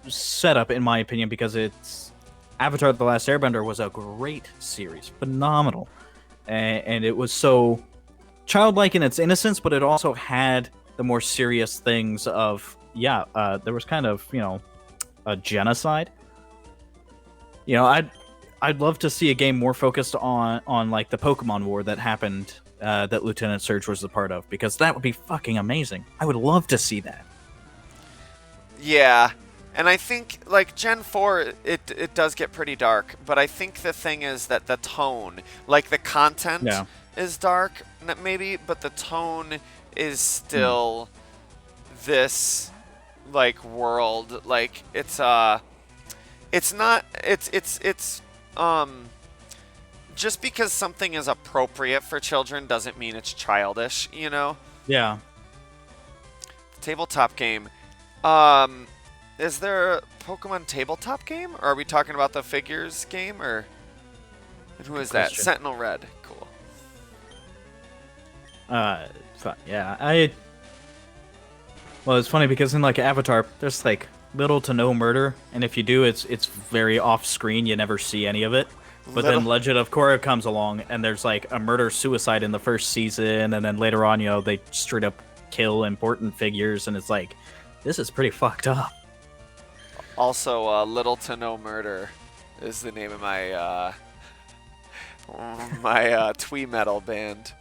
setup in my opinion, because it's Avatar: The Last Airbender was a great series, phenomenal, and it was so childlike in its innocence, but it also had the more serious things of there was kind of a genocide. I'd love to see a game more focused on like the Pokemon War that happened that Lieutenant Surge was a part of, because that would be fucking amazing. I would love to see that. Yeah, and I think like Gen 4, it does get pretty dark, but I think the thing is that the tone, like the content is dark maybe, but the tone is still this like world, like it's not just because something is appropriate for children doesn't mean it's childish, Yeah. Tabletop game. Is there a Pokemon tabletop game? Or are we talking about the figures game? Or and who is that? Sentinel Red. Cool. Yeah. Well, it's funny because in like Avatar, there's like little to no murder, and if you do, it's very off screen. You never see any of it. But then Legend of Korra comes along, and there's like a murder-suicide in the first season, and then later on, they straight up kill important figures, and it's like, this is pretty fucked up. Also, Little to No Murder is the name of my twee metal band.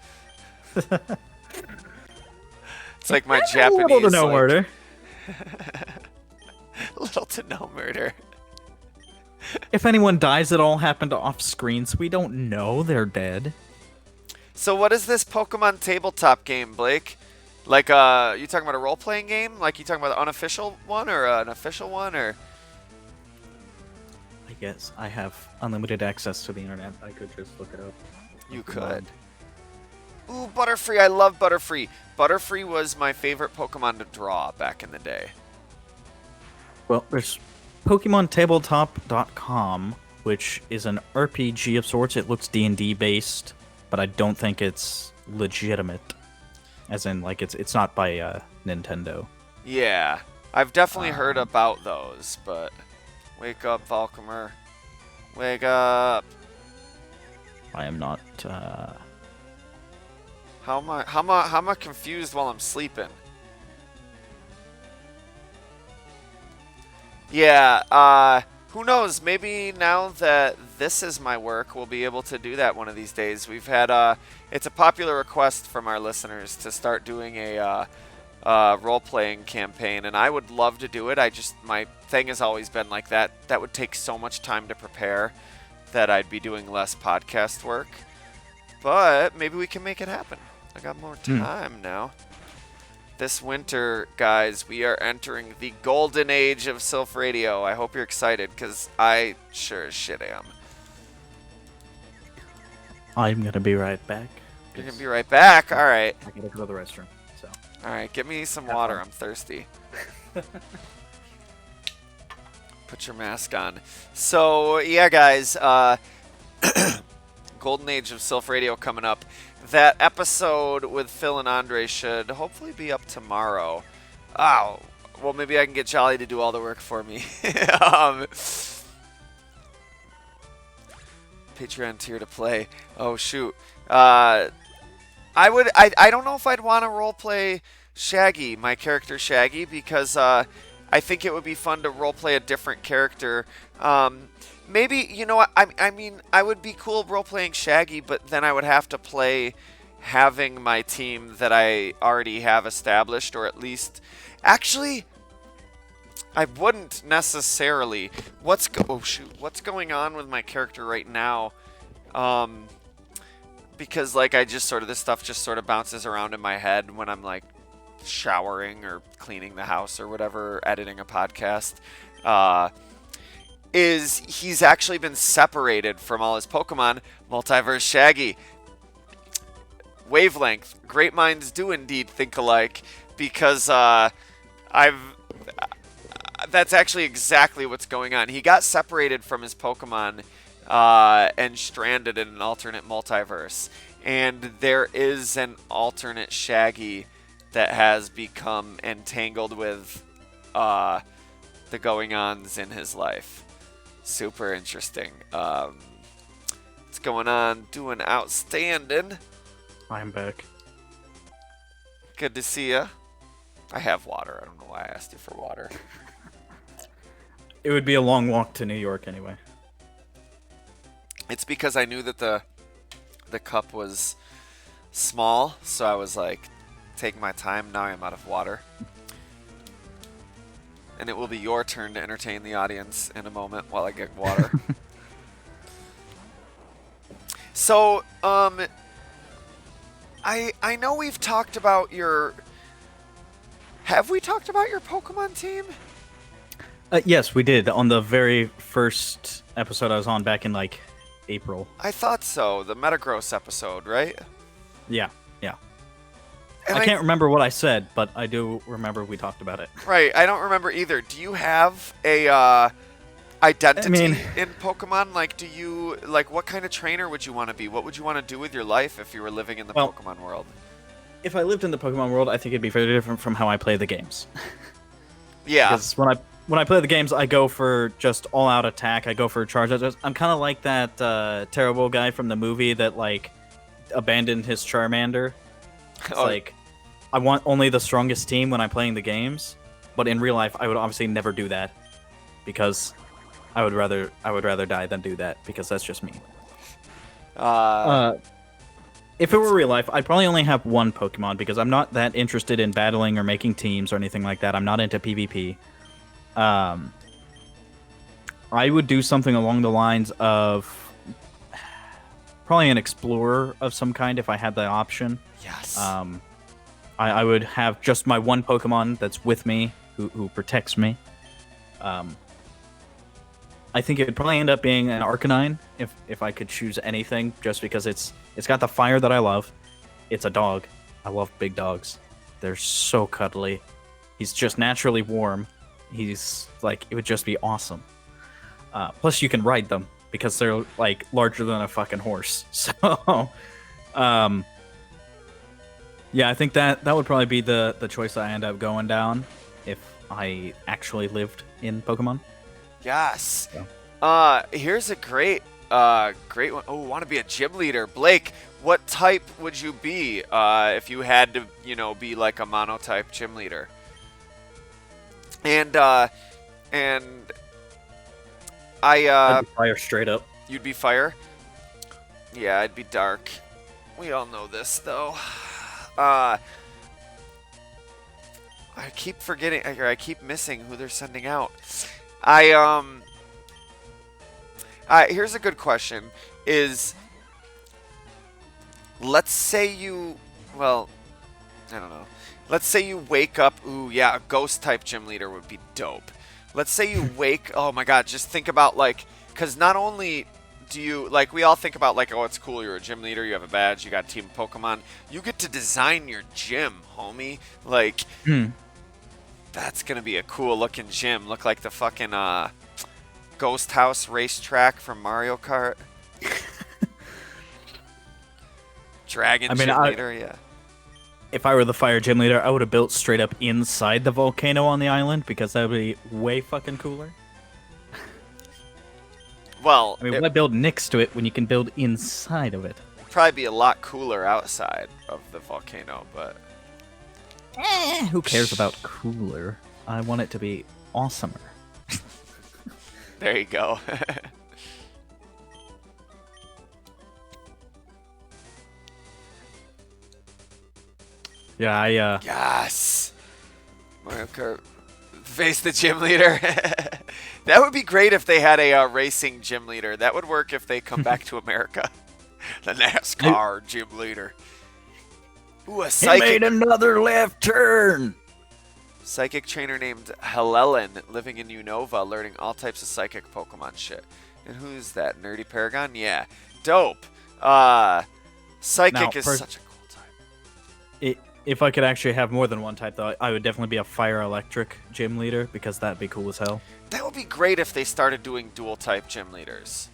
It's like my Japanese. Little to no murder. Little to no murder. If anyone dies, it all happened off screen, so we don't know they're dead. So what is this Pokemon tabletop game, Blake? Like, you talking about a role-playing game? Like, you talking about an unofficial one or an official one, or? I guess I have unlimited access to the internet. I could just look it up. You could. Ooh, Butterfree. I love Butterfree. Butterfree was my favorite Pokemon to draw back in the day. Well, there's PokemonTabletop.com, which is an RPG of sorts. It looks D&D based, but I don't think it's legitimate. As in, like, it's not by Nintendo. Yeah, I've definitely heard about those, but wake up, Valkymer. Wake up. I am not. How am I confused while I'm sleeping? Yeah, who knows? Maybe now that this is my work, we'll be able to do that one of these days. We've had, it's a popular request from our listeners to start doing a role-playing campaign, and I would love to do it. My thing has always been like that. That would take so much time to prepare that I'd be doing less podcast work. But maybe we can make it happen. I got more time now. This winter, guys, we are entering the golden age of Silph Radio. I hope you're excited, because I sure as shit am. I'm going to be right back. You're going to be right back? All right. I got to go to the restroom. So. All right, get me some water. I'm thirsty. Put your mask on. So, yeah, guys, golden age of Silph Radio coming up. That episode with Phil and Andre should hopefully be up tomorrow. Oh, well, maybe I can get Jolly to do all the work for me. Patreon tier to play. Oh, shoot. I don't know if I'd want to roleplay Shaggy, my character Shaggy, because I think it would be fun to roleplay a different character. Maybe, you know what, I mean, I would be cool role-playing Shaggy, but then I would have to play having my team that I already have established, or at least... Actually, I wouldn't necessarily. What's going on with my character right now? Because, like, this stuff just sort of bounces around in my head when I'm, like, showering or cleaning the house or whatever, editing a podcast. Is he's actually been separated from all his Pokemon. Multiverse Shaggy. Wavelength. Great minds do indeed think alike, because that's actually exactly what's going on. He got separated from his Pokemon and stranded in an alternate multiverse. and there is an alternate Shaggy that has become entangled with the going-ons in his life. Super interesting. What's going on? Doing outstanding. I'm back. Good to see ya. I have water. I don't know why I asked you for water. It would be a long walk to New York anyway. It's because I knew that the cup was small, so I was like taking my time. Now I'm out of water. And it will be your turn to entertain the audience in a moment while I get water. So, I know we've talked about your... Have we talked about your Pokemon team? Yes, we did. On the very first episode I was on back in, like, April. I thought so. The Metagross episode, right? Yeah, yeah. And I can't remember what I said, but I do remember we talked about it. Right, I don't remember either. Do you have a identity I mean, in Pokemon? Like, do you like what kind of trainer would you want to be? What would you want to do with your life if you were living in the Pokemon world? If I lived in the Pokemon world, I think it'd be very different from how I play the games. Yeah. Because when I play the games, I go for just all-out attack. I go for charge. I'm kind of like that terrible guy from the movie that like abandoned his Charmander. It's like, I want only the strongest team when I'm playing the games, but in real life, I would obviously never do that because I would rather die than do that because that's just me. If it were real life, I'd probably only have one Pokemon because I'm not that interested in battling or making teams or anything like that. I'm not into PvP. I would do something along the lines of probably an explorer of some kind if I had the option. Yes. I would have just my one Pokemon that's with me, who protects me. I think it would probably end up being an Arcanine if I could choose anything, just because it's got the fire that I love. It's a dog. I love big dogs. They're so cuddly. He's just naturally warm. He's like, it would just be awesome. Plus, you can ride them because they're like larger than a fucking horse. So, yeah, I think that would probably be the choice I end up going down if I actually lived in Pokemon. Yes. So. Here's a great one. Oh, want to be a gym leader. Blake, what type would you be if you had to, be like a monotype gym leader? And I'd be fire straight up. You'd be fire? Yeah, I'd be dark. We all know this, though. I keep forgetting, or I keep missing who they're sending out. Here's a good question. Let's say you, well, I don't know. Let's say you wake up, ooh, yeah, a ghost type gym leader would be dope. Let's say you wake, oh my god, just think about like, because not only do you, like, we all think about like, oh, it's cool, you're a gym leader, you have a badge, you got Team Pokemon. You get to design your gym, homie. Like, that's going to be a cool looking gym. Look like the fucking Ghost House racetrack from Mario Kart. Dragon gym leader, yeah. If I were the fire gym leader, I would have built straight up inside the volcano on the island because that would be way fucking cooler. Well, I mean, why build next to it when you can build inside of it? Probably be a lot cooler outside of the volcano, but who cares about cooler? I want it to be awesomer. There you go. Yeah, Yes! Mario Kart. Face the gym leader. That would be great if they had a racing gym leader. That would work if they come back to America. The NASCAR gym leader. Ooh, a psychic. He made another left turn. Psychic trainer named Helelen, living in Unova, learning all types of psychic Pokemon shit. And who's that? Nerdy Paragon? Yeah. Dope. Psychic is such a cool type. If I could actually have more than one type, though, I would definitely be a fire electric gym leader because that'd be cool as hell. That would be great if they started doing dual type gym leaders.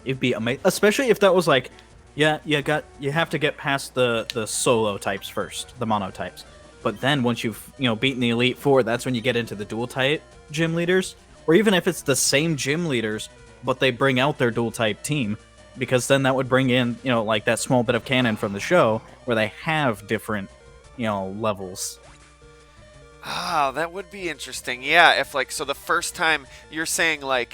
It'd be amazing, especially if that was like Yeah, you have to get past the solo types first, the mono types. But then once you've beaten the Elite Four, that's when you get into the dual type gym leaders. Or even if it's the same gym leaders, but they bring out their dual type team, because then that would bring in like that small bit of canon from the show where they have different levels. Ah, that would be interesting. Yeah, if so the first time you're saying you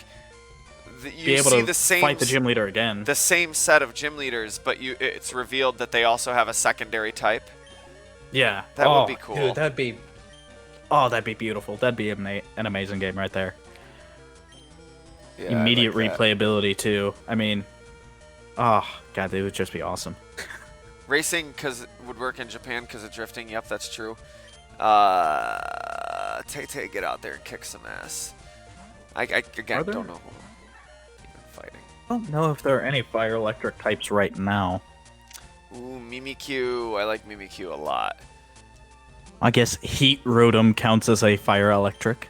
Be able see to the same fight the gym leader again. the same set of gym leaders, but it's revealed that they also have a secondary type. Yeah, that would be cool. Dude, that'd be beautiful. That'd be an amazing game right there. Yeah, Immediate I like that. replayability too. I mean, oh god, it would just be awesome. Racing because would work in Japan because of drifting. Yep, that's true. Tay, get out there and kick some ass. I again don't know who even fighting. I don't know if there are any fire electric types right now. Ooh, Mimikyu. I like Mimikyu a lot. I guess Heat Rotom counts as a fire electric.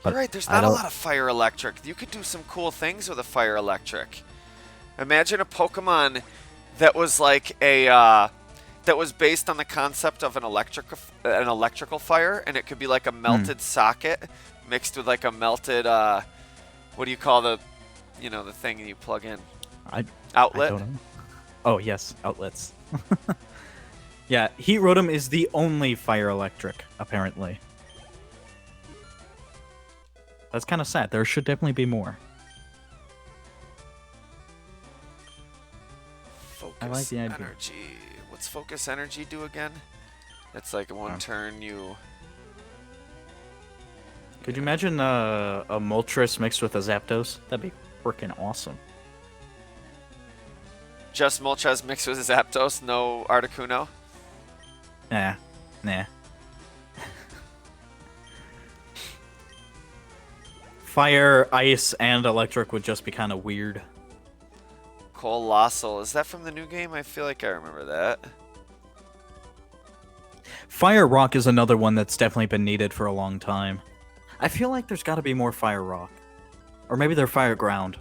But You're right, there's not a lot of fire electric. You could do some cool things with a fire electric. Imagine a Pokemon that was like that was based on the concept of an electrical fire, and it could be like a melted socket mixed with like a melted what do you call the the thing you plug in? Outlet? I don't know. Oh yes, outlets. Yeah, Heat Rotom is the only fire electric, apparently. That's kind of sad. There should definitely be more. Focus energy. What's focus energy do again? It's like one turn you... Could you imagine a Moltres mixed with a Zapdos? That'd be freaking awesome. Just Moltres mixed with Zapdos, no Articuno? Nah. Fire, ice, and electric would just be kind of weird. Colossal. Is that from the new game? I feel like I remember that. Fire Rock is another one that's definitely been needed for a long time. I feel like there's got to be more Fire Rock. Or maybe they're Fire Ground.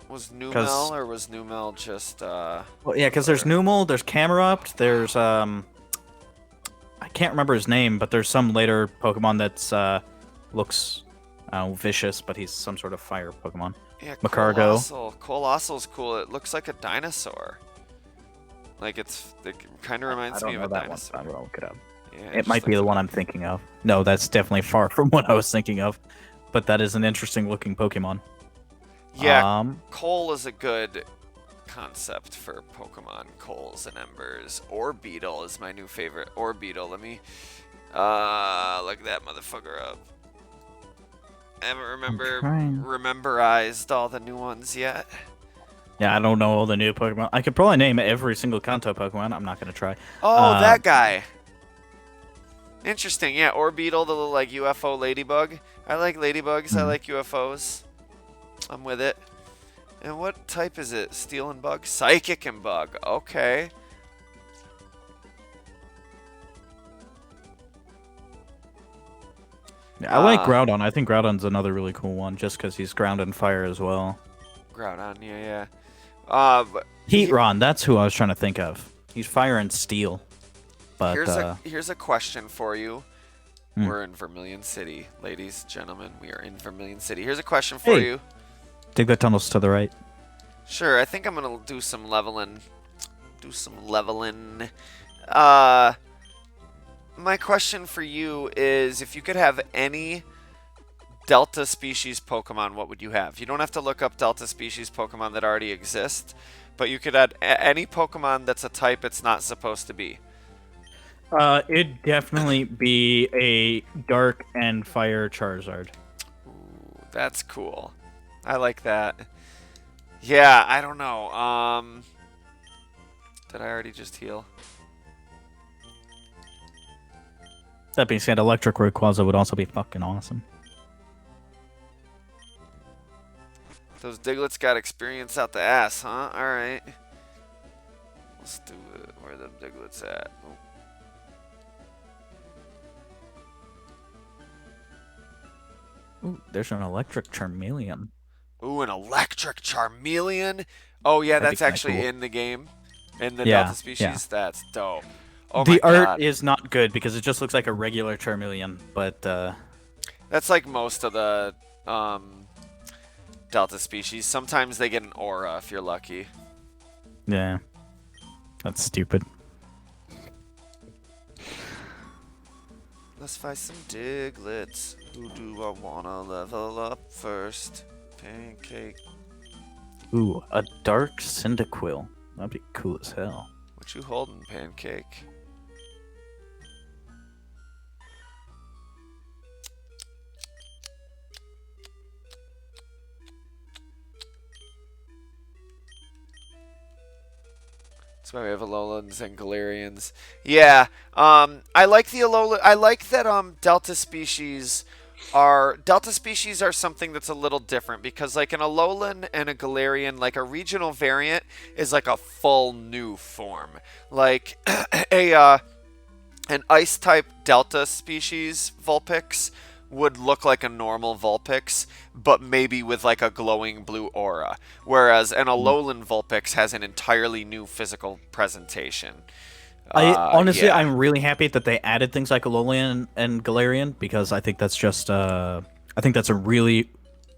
Was Numel or was Numel just Well, yeah, because there's Numel, there's Camerupt, there's I can't remember his name, but there's some later Pokemon that's looks vicious, but he's some sort of fire Pokemon. Yeah, Macargo. Colossal's cool. It looks like a dinosaur. Like it kind of reminds me of a dinosaur. I'm gonna look it up. Yeah, It might be the one I'm thinking of. No, that's definitely far from what I was thinking of. But that is an interesting looking Pokemon. Yeah, coal is a good concept for Pokemon. Coals and embers. Orbeetle is my new favorite. Orbeetle. Let me look that motherfucker up. I haven't rememberized all the new ones yet. Yeah, I don't know all the new Pokemon. I could probably name every single Kanto Pokemon. I'm not gonna try. Oh, that guy. Interesting. Yeah, Orbeetle, the little UFO ladybug. I like ladybugs. I like UFOs. I'm with it. And what type is it? Steel and Bug? Psychic and Bug. Okay. Yeah, I like Groudon. I think Groudon's another really cool one, just because he's ground and fire as well. Groudon, yeah. Heatron, that's who I was trying to think of. He's fire and steel. But here's a question for you. We're in Vermilion City, ladies, gentlemen. We are in Vermilion City. Here's a question for you. Dig the tunnels to the right. Sure, I think I'm gonna do some leveling. My question for you is, if you could have any Delta species Pokemon, what would you have? You don't have to look up Delta species Pokemon that already exist, but you could add any Pokemon that's a type it's not supposed to be. It'd definitely be a Dark and Fire Charizard. Ooh, that's cool. I like that. Yeah, I don't know. Did I already just heal? That being said, Electric Rayquaza would also be fucking awesome. Those Diglets got experience out the ass, huh? Alright. Let's do it. Where are the Diglets at? Oh. Ooh, there's an Electric Charmeleon. Ooh, an electric Charmeleon. Oh yeah, That'd be that's kinda actually cool. in the game, in the Yeah, Delta species. yeah. That's dope. Oh my The art god, is not good because it just looks like a regular Charmeleon, but that's like most of the Delta species. Sometimes they get an aura if you're lucky. yeah, that's stupid. Let's fight some Diglets. Who do I wanna level up first? Pancake. Ooh, a dark Cyndaquil. That'd be cool as hell. What you holding, Pancake? That's why we have Alolans and Galarians. Yeah, I like the Alolan. I like that Delta species are something that's a little different because like an Alolan and a Galarian, like a regional variant is like a full new form. Like an ice type Delta species Vulpix would look like a normal Vulpix, but maybe with like a glowing blue aura. Whereas an Alolan Vulpix has an entirely new physical presentation. Honestly, yeah. I'm really happy that they added things like Alolan and Galarian because I think that's just I think that's a really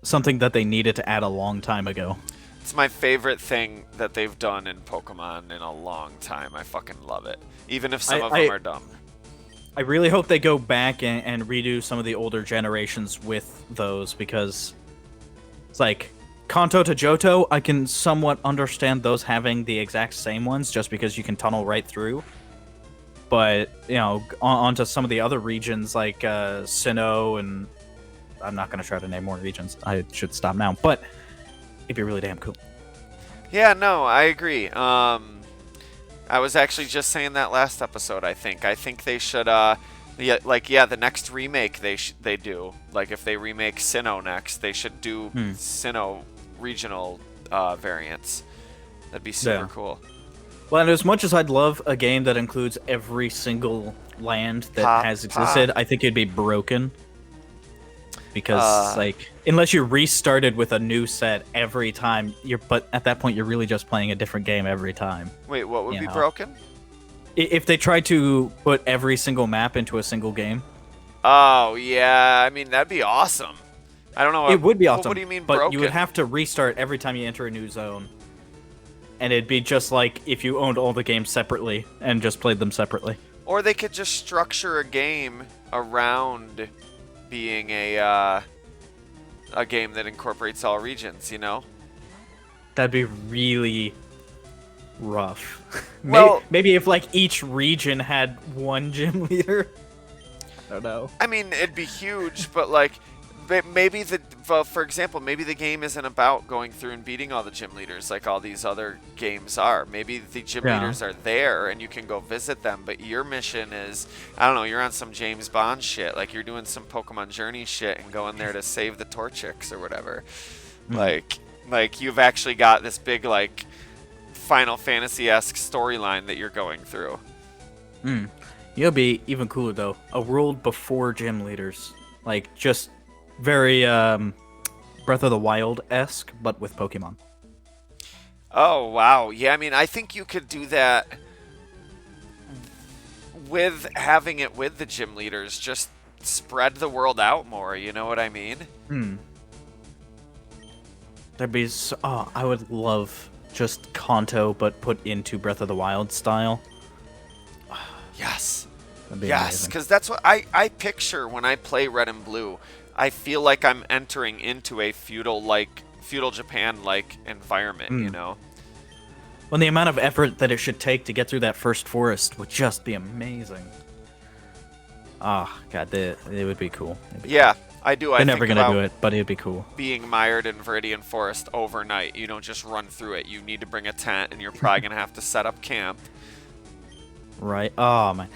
something that they needed to add a long time ago. It's my favorite thing that they've done in Pokemon in a long time. I fucking love it. Even if some of them are dumb. I really hope they go back and redo some of the older generations with those because it's like Kanto to Johto, I can somewhat understand those having the exact same ones just because you can tunnel right through. But, you know, onto some of the other regions like Sinnoh and I'm not going to try to name more regions. I should stop now, but it'd be really damn cool. Yeah, no, I agree. I was actually just saying that last episode. I think they should. The next remake they do. Like if they remake Sinnoh next, they should do Sinnoh regional variants. That'd be super cool. Well, and as much as I'd love a game that includes every single land that has existed, I think it'd be broken. Because like unless you restarted with a new set every time, but at that point you're really just playing a different game every time. Wait, what would be broken? If they tried to put every single map into a single game. Oh yeah, I mean that'd be awesome. I don't know. It would be awesome. What do you mean but broken? You would have to restart every time you enter a new zone. And it'd be just like if you owned all the games separately and just played them separately. Or they could just structure a game around being a game that incorporates all regions, you know? That'd be really rough. Well, maybe if like each region had one gym leader. I don't know. I mean, it'd be huge, but like maybe for example, maybe the game isn't about going through and beating all the gym leaders like all these other games are. Maybe the gym leaders are there and you can go visit them, but your mission is, I don't know, you're on some James Bond shit, like you're doing some Pokemon Journey shit and going there to save the Torchics or whatever. Like you've actually got this big like Final Fantasy-esque storyline that you're going through. It'll be even cooler though. A world before gym leaders, like just very Breath of the Wild-esque, but with Pokemon. Oh, wow. Yeah, I mean, I think you could do that with having it with the gym leaders. Just spread the world out more, you know what I mean? That'd be I would love just Kanto, but put into Breath of the Wild style. Yes. That'd be yes, amazing. because that's what I picture when I play Red and Blue. I feel like I'm entering into a feudal Japan-like environment, you know? Well, the amount of effort that it should take to get through that first forest would just be amazing. God, it would be cool. Yeah, I do. They're never gonna do it, but it'd be cool. Being mired in Viridian Forest overnight, you don't just run through it. You need to bring a tent, and you're probably gonna have to set up camp. Right. Oh man.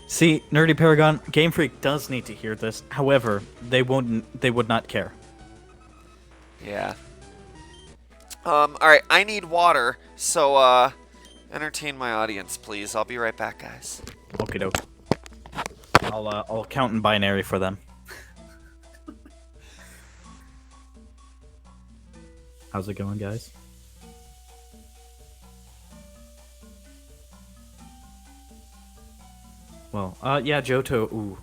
See, Nerdy Paragon, Game Freak does need to hear this. However, they would not care. Yeah. Alright, I need water, so, entertain my audience, please. I'll be right back, guys. Okie doke. I'll count in binary for them. How's it going, guys? Well, yeah, Johto. Ooh,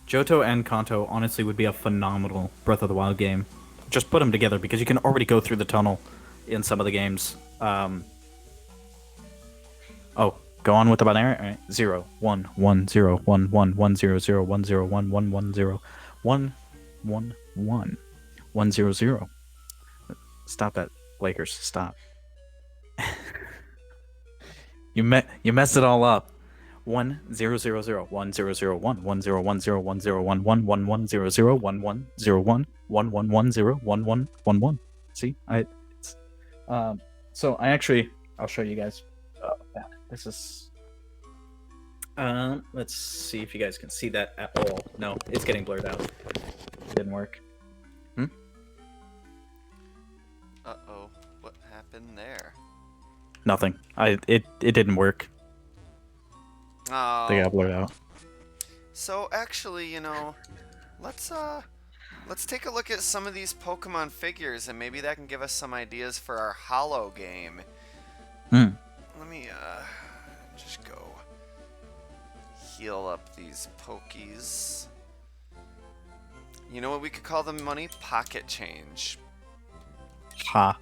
Johto and Kanto honestly would be a phenomenal Breath of the Wild game. Just put them together because you can already go through the tunnel in some of the games. Oh, go on with the binary. All right. 0 1 1 0 1 1 1 0 0 1 0 1 1 1 0 1 1 1 1 0 0. Stop that, Lakers. Stop. You messed it all up. 1 0 0 0 1 0 0 1 1 0 1 0 1 0 1 1 1 1 0 0 1 1 0 1 1 1 1 0 1 1 1 1. See, it's so I'll show you guys. This is let's see if you guys can see that at all. No, it's getting blurred out. It didn't work. Uh-oh. What happened there? Nothing. It didn't work. Oh. They got blurred out. So actually, let's take a look at some of these Pokemon figures, and maybe that can give us some ideas for our Hollow game. Let me just go heal up these Pokies. You know what we could call them, money? Pocket change. Ha.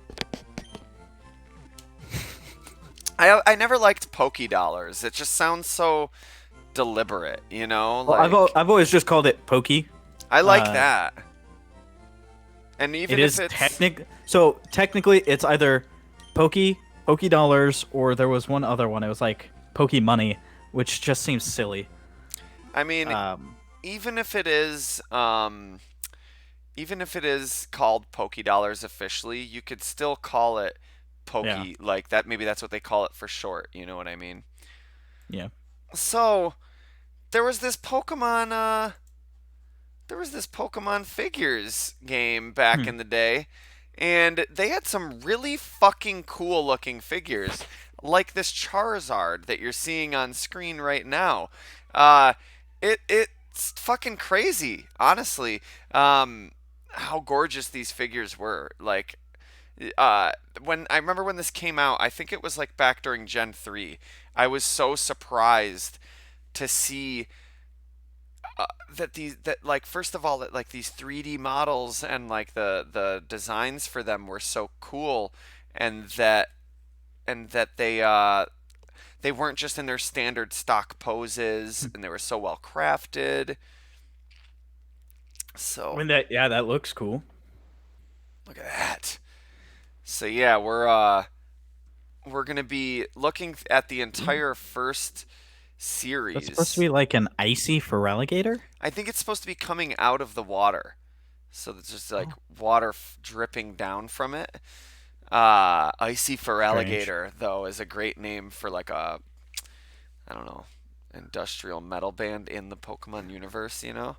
I never liked Poké Dollars. It just sounds so deliberate, Well, like, I've always just called it Pokey. I like that. And even if it's technically it's either Poké Dollars, or there was one other one. It was like Poké Money, which just seems silly. I mean, even if it is called Poké Dollars officially, you could still call it Pokey, like that. Maybe that's what they call it for short. You know what I mean? Yeah. So there was this Pokemon figures game back in the day, and they had some really fucking cool looking figures, like this Charizard that you're seeing on screen right now. It's fucking crazy, honestly. How gorgeous these figures were. Like, when I remember when this came out, I think it was like back during Gen 3. I was so surprised to see first of all, that like these 3D models and like the designs for them were so cool, and that they weren't just in their standard stock poses, and they were so well crafted. So that looks cool. look at that. So yeah, we're gonna be looking at the entire first series. It's supposed to be like an icy Feraligatr? I think it's supposed to be coming out of the water, so there's just like water dripping down from it. Icy Feraligatr, though, is a great name for like a, I don't know, industrial metal band in the Pokemon universe, If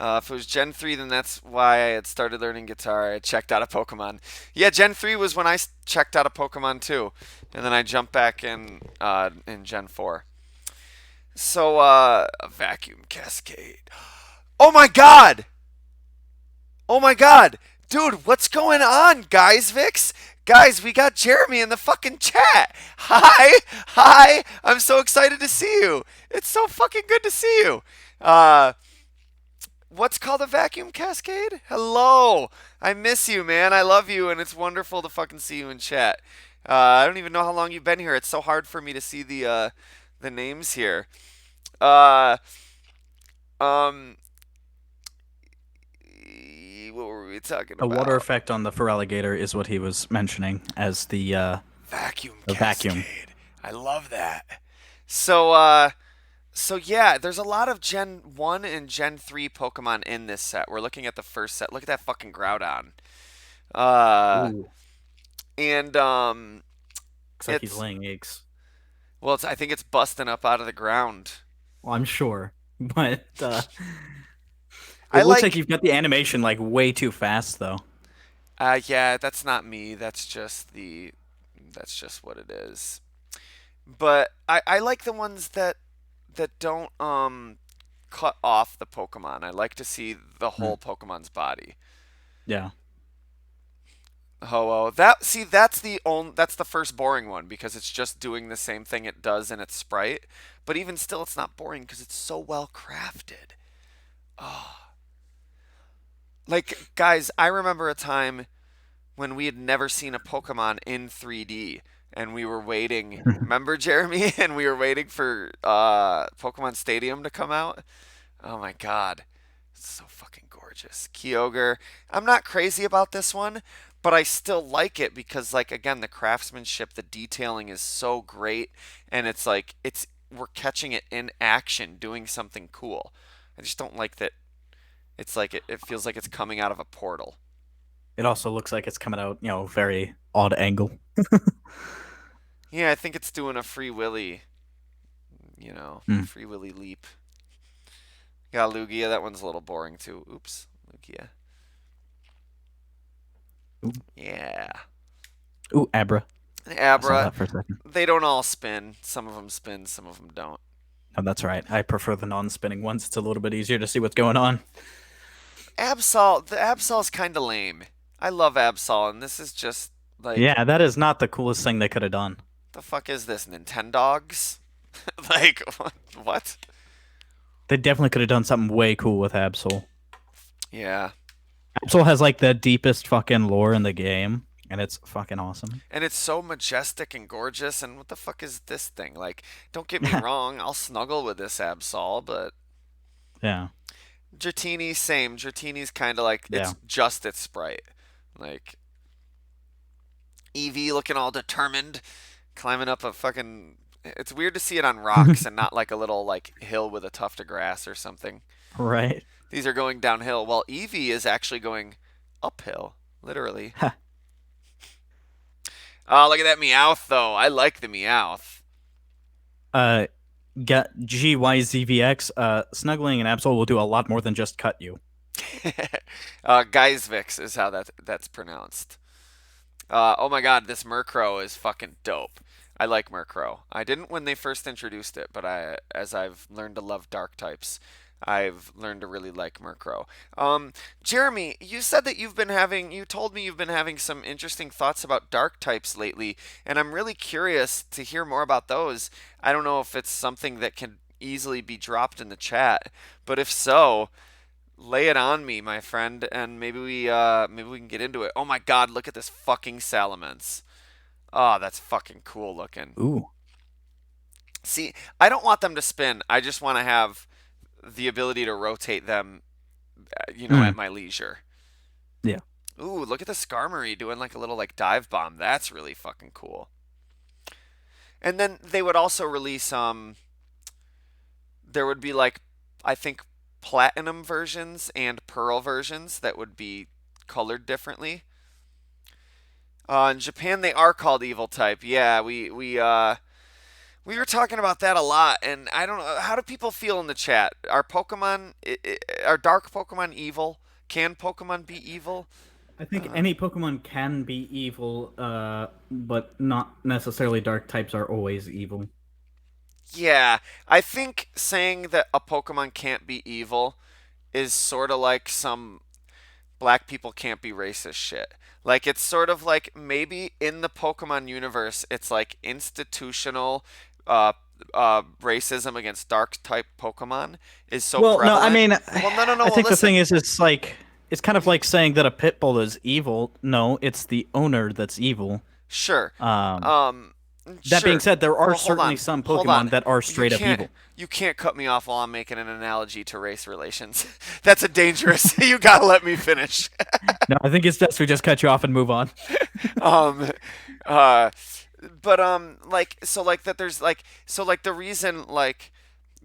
it was Gen 3, then that's why I had started learning guitar. I checked out of Pokemon. Yeah, Gen 3 was when I checked out of Pokemon too, and then I jumped back in Gen 4. So, a vacuum cascade. Oh my god! Oh my god! Dude, what's going on, guys, Vix? Guys, we got Jeremy in the fucking chat. Hi! Hi! I'm so excited to see you. It's so fucking good to see you. What's called a vacuum cascade? Hello! I miss you, man. I love you, and it's wonderful to fucking see you in chat. I don't even know how long you've been here. It's so hard for me to see the names here. What were we talking about? The water effect on the Feraligatr is what he was mentioning as the vacuum vacuum. cascade. I love that. So yeah, there's a lot of Gen 1 and Gen 3 Pokemon in this set. We're looking at the first set. Look at that fucking Groudon. And looks like he's laying eggs. Well, I think it's busting up out of the ground. Well, I'm sure, but it looks like you've got the animation like way too fast, though. Yeah, that's not me. That's just what it is. But I like the ones that don't cut off the Pokemon. I like to see the whole Pokemon's body. Yeah. Ho-Oh. That's the first boring one because it's just doing the same thing it does in its sprite. But even still, it's not boring because it's so well crafted. Like, guys, I remember a time when we had never seen a Pokemon in 3D and we were waiting. Remember, Jeremy? And we were waiting for Pokemon Stadium to come out. Oh my god. It's so fucking gorgeous. Kyogre. I'm not crazy about this one, but I still like it because, like, again, the craftsmanship, the detailing is so great, and it's like we're catching it in action doing something cool. I just don't like that it's like it feels like it's coming out of a portal. It also looks like it's coming out, very odd angle. Yeah, I think it's doing a Free Willy, Mm. Free Willy leap. Got Lugia. That one's a little boring too. Oops, Lugia. Ooh. Yeah. Ooh, Abra. I saw Abra. that for a second. They don't all spin. Some of them spin. Some of them don't. Oh, that's right. I prefer the non-spinning ones. It's a little bit easier to see what's going on. Absol. The Absol's kind of lame. I love Absol, and this is just like. Yeah, that is not the coolest thing they could have done. The fuck is this? Nintendogs? Like what? They definitely could have done something way cool with Absol. Yeah. Absol has like the deepest fucking lore in the game, and it's fucking awesome. And it's so majestic and gorgeous. And what the fuck is this thing? Like, don't get me wrong. I'll snuggle with this Absol, but Yeah. Dratini, same. Dratini's kind of like Yeah. it's just its sprite. Like Eevee looking all determined, climbing up a fucking. It's weird to see it on rocks and not like a little like hill with a tuft of grass or something. Right. These are going downhill. Well, Eevee is actually going uphill, literally. Oh, look at that Meowth, though. I like the Meowth. Get GYZVX. Snuggling and Absol will do a lot more than just cut you. Geisvix is how that's pronounced. Oh my god, this Murkrow is fucking dope. I like Murkrow. I didn't when they first introduced it, but as I've learned to love dark types, I've learned to really like Murkrow. Jeremy, you said that you told me you've been having some interesting thoughts about dark types lately, and I'm really curious to hear more about those. I don't know if it's something that can easily be dropped in the chat, but if so, lay it on me, my friend, and maybe we can get into it. Oh my god, look at this fucking Salamence. Oh, that's fucking cool looking. Ooh. See, I don't want them to spin. I just want to have the ability to rotate them, at my leisure. Yeah. Ooh, look at the Skarmory doing like a little like dive bomb. That's really fucking cool. And then they would also release there would be like I think platinum versions and pearl versions that would be colored differently. In Japan, they are called evil type. Yeah, we were talking about that a lot, and I don't know. How do people feel in the chat? Are dark Pokemon evil? Can Pokemon be evil? I think any Pokemon can be evil, but not necessarily dark types are always evil. Yeah, I think saying that a Pokemon can't be evil is sort of like some black people can't be racist shit. Like it's sort of like maybe in the Pokemon universe, it's like institutional racism against dark type Pokemon is so Well, prevalent. no, I mean, well, no. I think the listen. thing is, it's kind of like saying that a pit bull is evil. No, it's the owner that's evil. Sure. That being said, there are Well, hold certainly on. some Hold on. Pokemon that are straight up evil. You can't cut me off while I'm making an analogy to race relations. That's a dangerous. You gotta let me finish. No, I think it's best we just cut you off and move on. The reason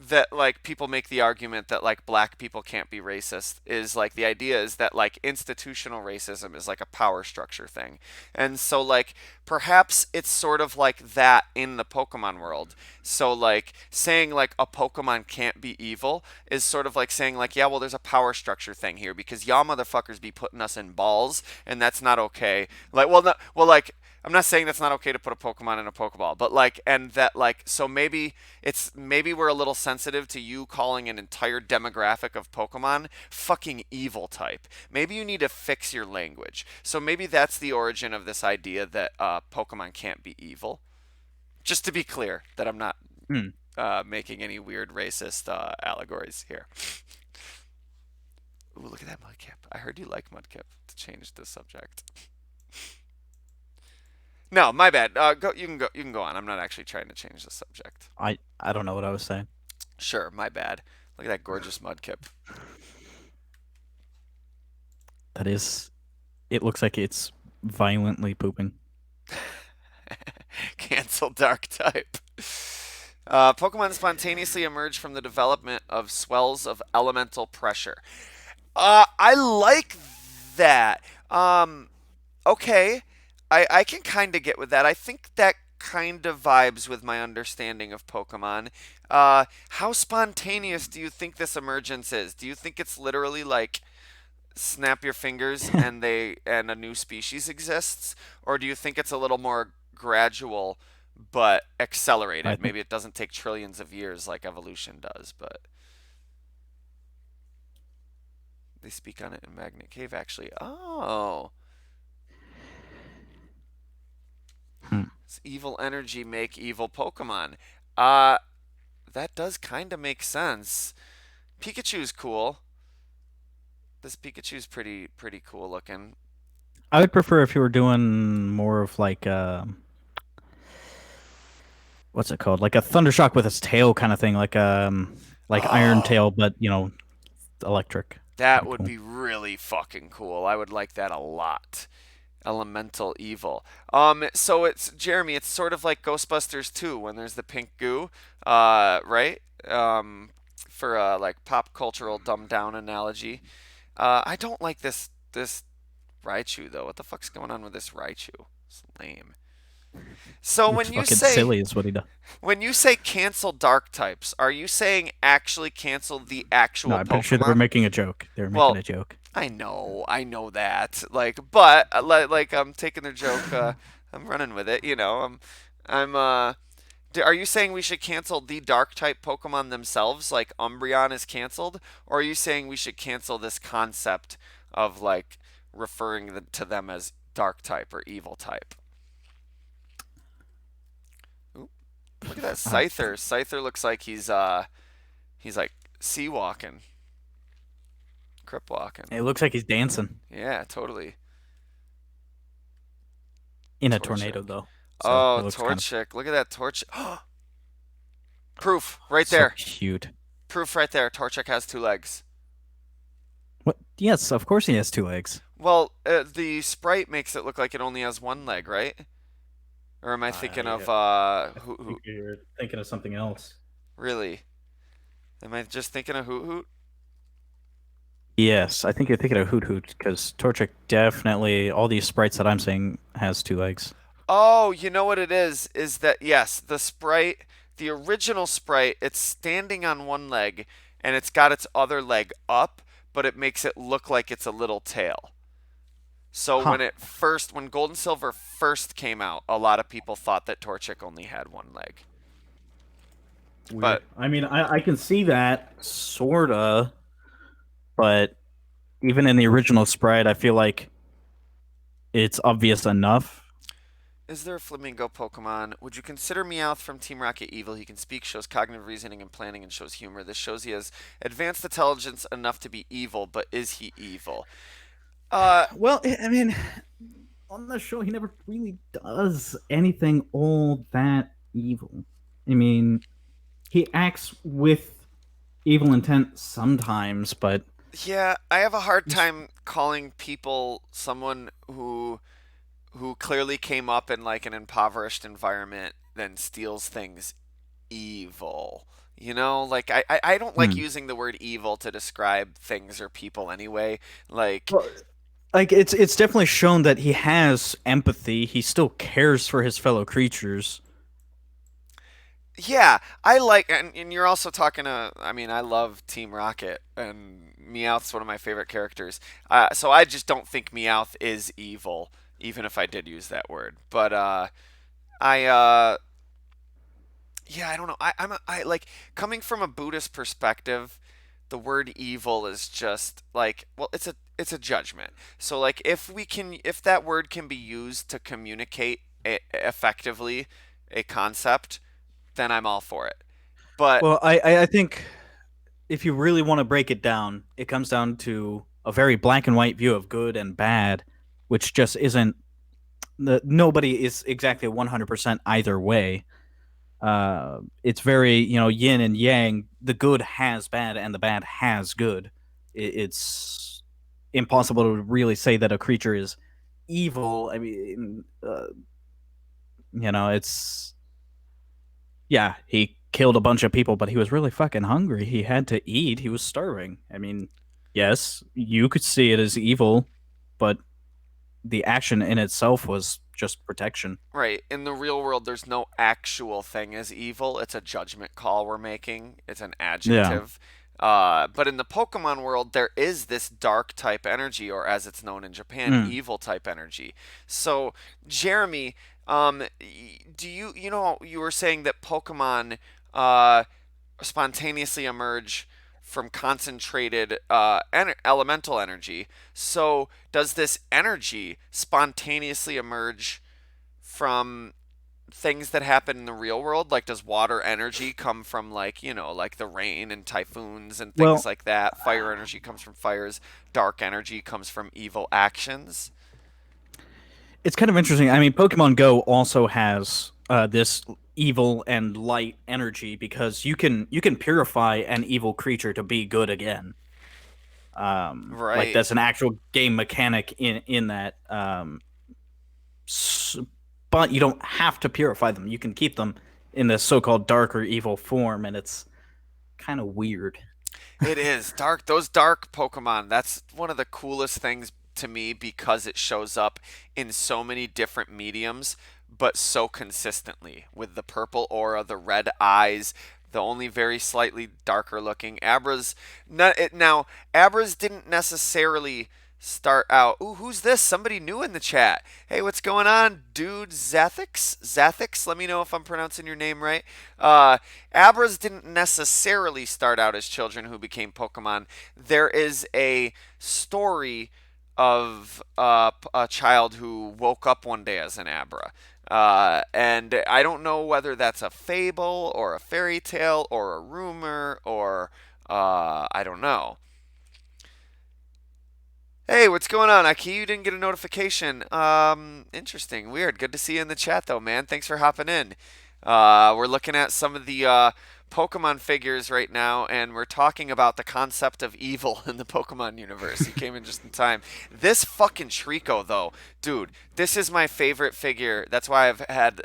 that like people make the argument that like black people can't be racist is like the idea is that like institutional racism is like a power structure thing. And so like perhaps it's sort of like that in the Pokemon world. So like saying like a Pokemon can't be evil is sort of like saying like yeah, well there's a power structure thing here because y'all motherfuckers be putting us in balls and that's not okay. Like I'm not saying that's not okay to put a Pokemon in a Pokeball, but like, and that like, so maybe we're a little sensitive to you calling an entire demographic of Pokemon fucking evil type. Maybe you need to fix your language. So maybe that's the origin of this idea that Pokemon can't be evil. Just to be clear, that I'm not Hmm. making any weird racist allegories here. Ooh, look at that Mudkip. I heard you like Mudkip. To change the subject. No, my bad. Go. You can go. You can go on. I'm not actually trying to change the subject. I don't know what I was saying. Sure, my bad. Look at that gorgeous Mudkip. That is. It looks like it's violently pooping. Cancel dark type. Pokemon spontaneously emerge from the development of swells of elemental pressure. I like that. Okay. I can kind of get with that. I think that kind of vibes with my understanding of Pokemon. How spontaneous do you think this emergence is? Do you think it's literally like snap your fingers and a new species exists, or do you think it's a little more gradual but I accelerated? think Maybe it doesn't take trillions of years like evolution does, but they speak on it in Magnet Cave actually. Oh. It's evil energy make evil Pokemon. Uh that does kind of make sense. Pikachu's cool. This Pikachu's pretty cool looking. I would prefer if you were doing more of like what's it called? Like a Thundershock with its tail kind of thing, like Iron Oh, Tail, but electric. that That'd be would cool. be really fucking cool. I would like that a lot. Elemental evil. So it's Jeremy. It's sort of like Ghostbusters 2 when there's the pink goo. Right. For like pop cultural dumbed down analogy. I don't like this Raichu though. What the fuck's going on with this Raichu? It's lame. So Looks fucking silly, is what he does. when you say cancel dark types, are you saying actually cancel the No, actual I'm pretty sure they were Pokemon? making a joke. They were making Well, a joke. I know that. Like, but like I'm taking their joke. I'm running with it. I'm. Are you saying we should cancel the dark type Pokemon themselves, like Umbreon is canceled, or are you saying we should cancel this concept of like referring to them as dark type or evil type? Oop, look at that Uh, Scyther. Scyther looks like he's like sea walking, crip walking. it looks like he's dancing Yeah, totally. in a Torchic. tornado, though. So it Oh, looks kind of Torchic. Look at that Torchic. Proof right so there. cute. Proof right there. Torchic has two legs. What? Yes, of course he has two legs. Well, the sprite makes it look like it only has one leg, right? Or am I thinking of Yeah. I who think you're thinking of something else. really? Am I just thinking of Hoot Hoot? Yes, I think you're thinking of Hoot Hoot because Torchic definitely, all these sprites that I'm seeing, has two legs. Oh, you know what it is? Is that yes, the sprite, the original sprite, it's standing on one leg and it's got its other leg up, but it makes it look like it's a little tail. So Huh. when Gold and Silver first came out, a lot of people thought that Torchic only had one leg. Weird. But I mean, I can see that, sorta, but even in the original sprite, I feel like it's obvious enough. is there a flamingo Pokemon? Would you consider Meowth from Team Rocket evil? He can speak, shows cognitive reasoning and planning, and shows humor. This shows he has advanced intelligence enough to be evil, but is he evil? Uh, Well, I mean, on the show, he never really does anything all that evil. I mean, he acts with evil intent sometimes, but yeah, I have a hard he's time calling people someone who clearly came up in like an impoverished environment then steals things evil. Like I don't like hmm. using the word evil to describe things or people anyway. Like, Well, like it's definitely shown that he has empathy. He still cares for his fellow creatures. yeah, and you're also talking to, I mean, I love Team Rocket, and Meowth's one of my favorite characters. So I just don't think Meowth is evil. even if I did use that word. But I yeah, I don't know. I like coming from a Buddhist perspective, the word evil is just like, well, it's a judgment. So like if that word can be used to communicate effectively a concept, then I'm all for it. But Well, I think if you really want to break it down, it comes down to a very black and white view of good and bad, which just isn't. Nobody is exactly 100% either way. It's very, yin and yang. The good has bad, and the bad has good. It's impossible to really say that a creature is evil. I mean, it's yeah, he killed a bunch of people, but he was really fucking hungry. He had to eat. He was starving. I mean, yes, you could see it as evil, but the action in itself was just protection. right, in the real world, there's no actual thing as evil. It's a judgment call we're making. It's an Yeah. adjective. But in the Pokemon world, there is this dark type energy, or as it's known in Japan, Mm. evil type energy. So, Jeremy, do you were saying that Pokemon uh, spontaneously emerge from concentrated elemental energy. So, does this energy spontaneously emerge from things that happen in the real world? Like, does water energy come from, like, like the rain and typhoons and things Well, like that? Fire energy comes from fires. Dark energy comes from evil actions. it's kind of interesting. I mean, Pokemon Go also has this evil and light energy because you can purify an evil creature to be good again. Like Right. that's an actual game mechanic in that. But you don't have to purify them. You can keep them in the so-called dark or evil form, and it's kind of weird. It is dark. Those dark Pokemon, that's one of the coolest things to me because it shows up in so many different mediums, but so consistently with the purple aura, the red eyes, the only very slightly darker looking Abras. Now, Abras didn't necessarily start out. Ooh, who's this? Somebody new in the chat. Hey, what's going on, dude? Zathix. Let me know if I'm pronouncing your name right. Abras didn't necessarily start out as children who became Pokemon. There is a story of a child who woke up one day as an Abra. And I don't know whether that's a fable or a fairy tale or a rumor or I don't know. Hey, what's going on, Aki? You didn't get a notification. Interesting. Weird. Good to see you in the chat, though, man. Thanks for hopping in. We're looking at some of the Pokemon figures right now, and we're talking about the concept of evil in the Pokemon universe. You came in just in time. This fucking Trico, though, dude, this is my favorite figure. That's why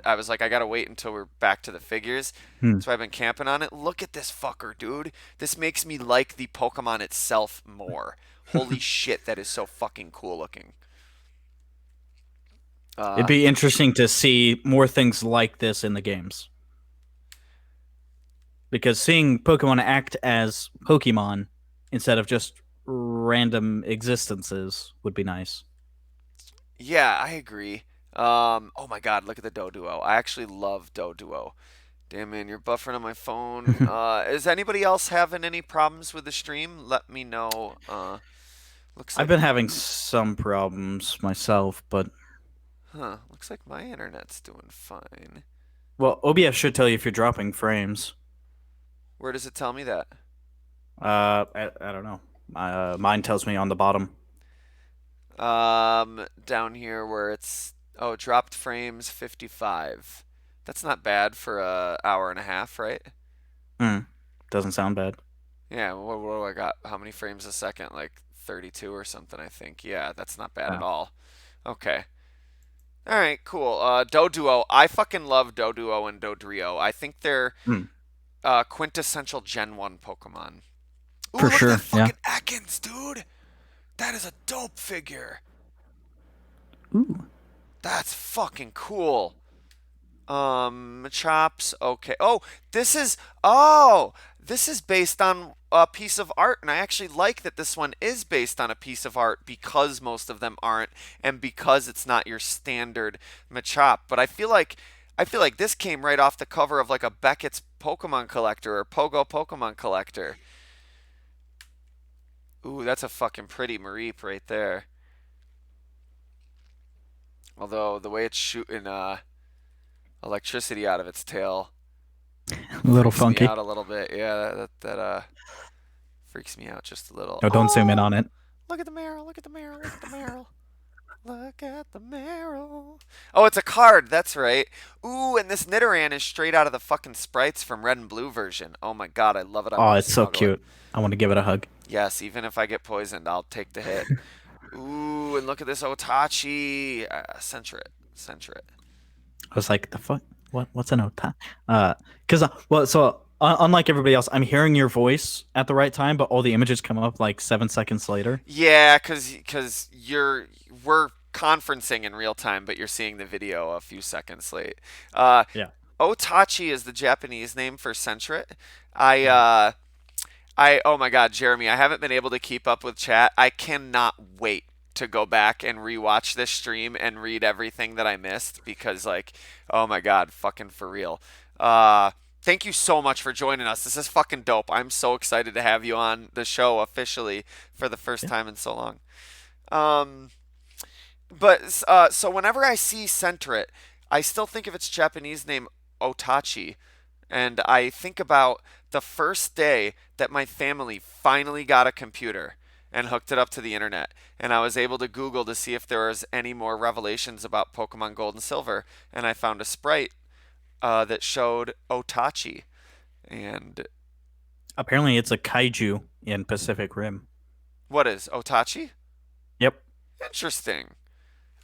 I was like, I gotta wait until we're back to the figures. Hmm. That's why I've been camping on it. Look at this fucker, dude. This makes me like the Pokemon itself more. Holy shit, that is so fucking cool looking. It'd be interesting to see more things like this in the games. Because seeing Pokemon act as Pokemon instead of just random existences would be nice. Yeah, I agree. Oh my god, look at the Doduo. I actually love Doduo. Damn man, you're buffering on my phone. Is anybody else having any problems with the stream? Let me know. Looks I've like been having some problems myself, but looks like my internet's doing fine. well, OBS should tell you if you're dropping frames. Where does it tell me that? I don't know. Mine tells me on the bottom. Down here where it's dropped frames 55. That's not bad for a hour and a half, right? Doesn't sound bad. Yeah, what do I got? How many frames a second? Like 32 or something, I think. Yeah, that's not bad at all. Okay. All right, cool. Doduo. I fucking love Doduo and Dodrio. I think they're quintessential Gen 1 Pokemon. Ooh, For look sure, at that fucking Ekans, dude. That is a dope figure. Ooh. That's fucking cool. Chops. Okay. Oh, this is based on a piece of art, and I actually like that this one is based on a piece of art because most of them aren't, and because it's not your standard Machop. But I feel like this came right off the cover of like a Beckett's Pokemon Collector or Pogo Pokemon Collector. Ooh, that's a fucking pretty Mareep right there. Although the way it's shooting electricity out of its tail A little freaks me funky. out a little bit. Yeah, that freaks me out just a little. No, don't zoom in on it. Look at the marrow, look at the marrow, look at the marrow. Look at the marrow. Oh, it's a card, that's right. Ooh, and this Nidoran is straight out of the fucking sprites from Red and Blue version. Oh my god, I love it. I Oh, want it's to so snuggle it. cute. I want to give it a hug. Yes, even if I get poisoned, I'll take the hit. Ooh, and look at this Otachi. Center it. Center it. I was like, the fuck? What's an ota? Unlike everybody else, I'm hearing your voice at the right time, but all the images come up like 7 seconds later. Yeah, cause we're conferencing in real time, but you're seeing the video a few seconds late. Yeah. Otachi is the Japanese name for Sentret. Oh my God, Jeremy, I haven't been able to keep up with chat. I cannot wait to go back and rewatch this stream and read everything that I missed because, like, oh my God, fucking for real. Thank you so much for joining us. This is fucking dope. I'm so excited to have you on the show officially for the first time in so long. So whenever I see Sentret, I still think of its Japanese name Otachi, and I think about the first day that my family finally got a computer and hooked it up to the internet, and I was able to Google to see if there was any more revelations about Pokemon Gold and Silver, and I found a sprite that showed Otachi, and Apparently, it's a kaiju in Pacific Rim. what is Otachi? Yep. Interesting.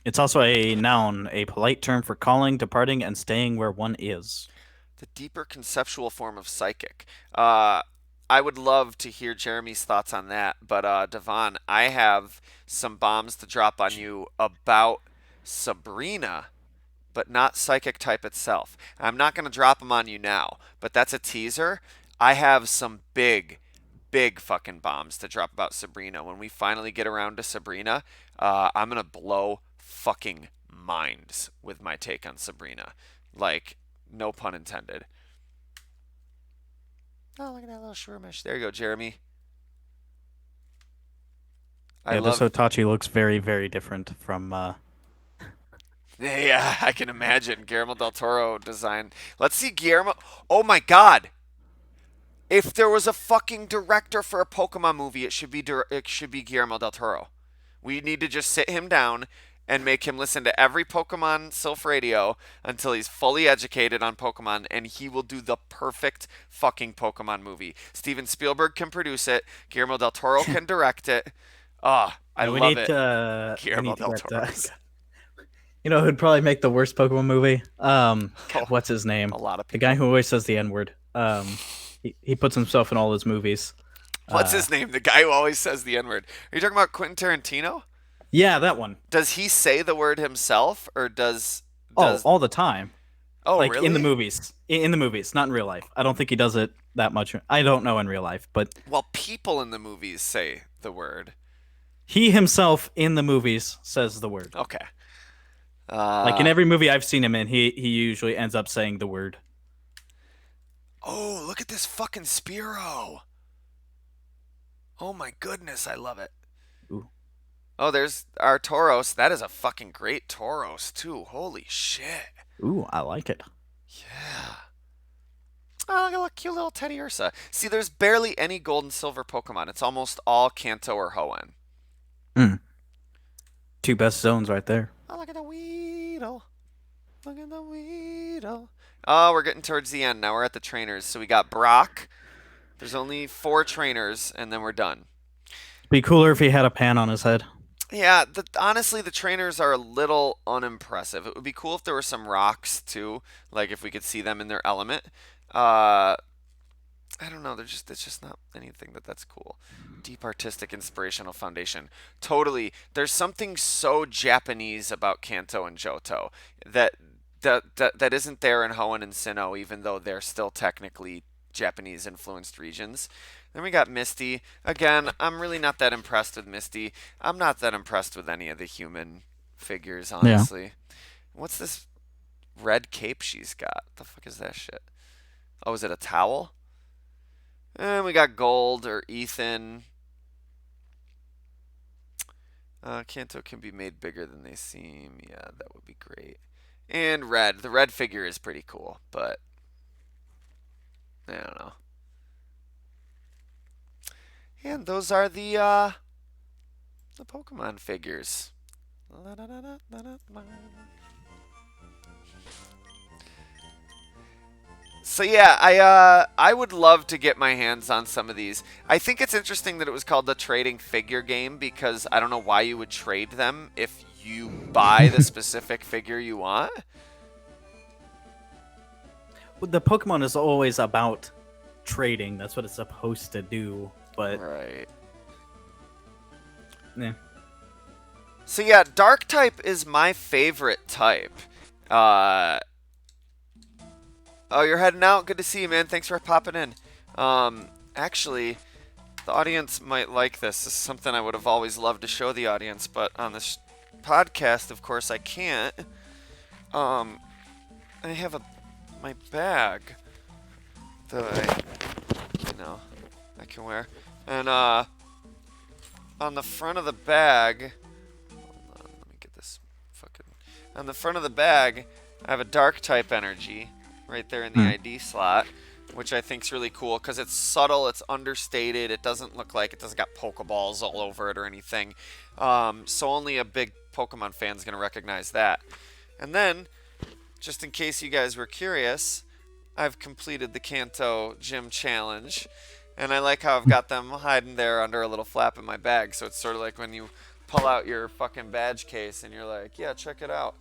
It's also a noun, a polite term for calling, departing, and staying where one is. The deeper conceptual form of psychic. I would love to hear Jeremy's thoughts on that, but Devon, I have some bombs to drop on you about Sabrina, but not psychic type itself. I'm not going to drop them on you now, but that's a teaser. I have some big, big fucking bombs to drop about Sabrina. When we finally get around to Sabrina, I'm going to blow fucking minds with my take on Sabrina. Like, no pun intended. Oh, look at that little shroomish. There you go, Jeremy. I Yeah, love. this Otachi looks very, very different from. Yeah, I can imagine Guillermo del Toro design. Let's see Guillermo. Oh my God! If there was a fucking director for a Pokemon movie, it should be Guillermo del Toro. We need to just sit him down and make him listen to every Pokemon Silph radio until he's fully educated on Pokemon, and he will do the perfect fucking Pokemon movie. Steven Spielberg can produce it. Guillermo del Toro can direct it. I we love need it. to. Guillermo del Toro. You know who'd probably make the worst Pokemon movie? What's his name? A lot of The people. guy who always says the N-word. He puts himself in all his movies. What's his name? The guy who always says the N-word. Are you talking about Quentin Tarantino? Yeah, that one. Does he say the word himself, or does all the time. Oh, like really? in the movies. In the movies, not in real life. I don't think he does it that much. I don't know in real life, but Well, people in the movies say the word. he himself in the movies says the word. Okay. Like in every movie I've seen him in, he usually ends up saying the word. Oh, look at this fucking Spearow. Oh my goodness, I love it. Ooh. Oh, there's our Tauros. That is a fucking great Tauros, too. Holy shit. Ooh, I like it. Yeah. Oh, look at that cute little Teddy Ursa. See, there's barely any gold and silver Pokemon. It's almost all Kanto or Hoenn. Two best zones right there. Oh, look at the Weedle. Look at the Weedle. Oh, we're getting towards the end now. We're at the trainers. So we got Brock. There's only 4 trainers, and then we're done. Be cooler if he had a pan on his head. Yeah, honestly, the trainers are a little unimpressive. It would be cool if there were some rocks, too. Like, if we could see them in their element. I don't know. It's just not anything that's cool. Deep artistic inspirational foundation. Totally. There's something so Japanese about Kanto and Johto that isn't there in Hoenn and Sinnoh, even though they're still technically Japanese influenced regions. Then we got Misty. Again, I'm really not that impressed with Misty. I'm not that impressed with any of the human figures, honestly. What's this red cape she's got? What the fuck is that shit? Oh, is it a towel? And we got Gold or Ethan. Kanto can be made bigger than they seem. Yeah, that would be great. And Red. The Red figure is pretty cool, but I don't know. And those are the Pokemon figures. So yeah, I would love to get my hands on some of these. I think it's interesting that it was called the trading figure game because I don't know why you would trade them if you buy the specific figure you want. Well, the Pokemon is always about trading. That's what it's supposed to do. But right. Yeah. So yeah, Dark type is my favorite type. Oh, you're heading out? Good to see you, man. Thanks for popping in. Actually, the audience might like this. This is something I would have always loved to show the audience, but on this podcast, of course, I can't. I have my bag that I can wear. And, on the front of the bag... Hold on, let me get this fucking... On the front of the bag, I have a Dark type energy right there in the ID slot, which I think is really cool because it's subtle, it's understated, it doesn't look like it doesn't got Pokeballs all over it or anything. So only a big Pokemon fan is going to recognize that. And then, just in case you guys were curious, I've completed the Kanto Gym Challenge, and I like how I've got them hiding there under a little flap in my bag, so it's sort of like when you pull out your fucking badge case and you're like, yeah, check it out.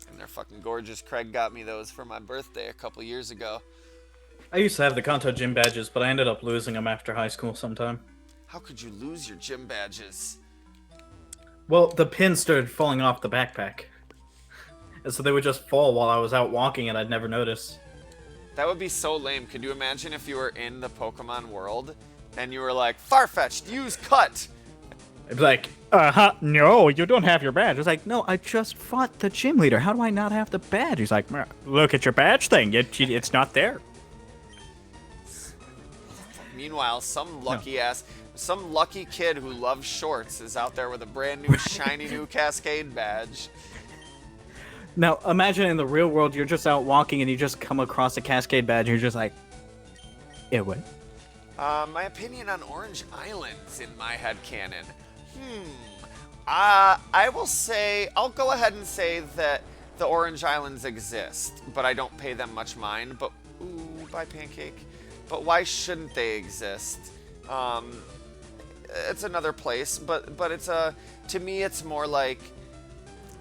And they're fucking gorgeous. Craig got me those for my birthday a couple years ago. I used to have the Kanto gym badges, but I ended up losing them after high school sometime. How could you lose your gym badges? Well, the pins started falling off the backpack. And so they would just fall while I was out walking and I'd never notice. That would be so lame. Could you imagine if you were in the Pokemon world and you were like, Farfetch'd, use cut! I'd be like, no, you don't have your badge. I was like, no, I just fought the gym leader. How do I not have the badge? He's like, look at your badge thing. It's not there. Meanwhile, some lucky kid who loves shorts is out there with a brand new shiny new Cascade badge. Now, imagine in the real world, you're just out walking and you just come across a Cascade badge and you're just like, yeah, what? My opinion on Orange Islands in my headcanon. I will say, I'll go ahead and say that the Orange Islands exist, but I don't pay them much mind. But, ooh, bye Pancake. But why shouldn't they exist? It's another place, but it's to me, it's more like,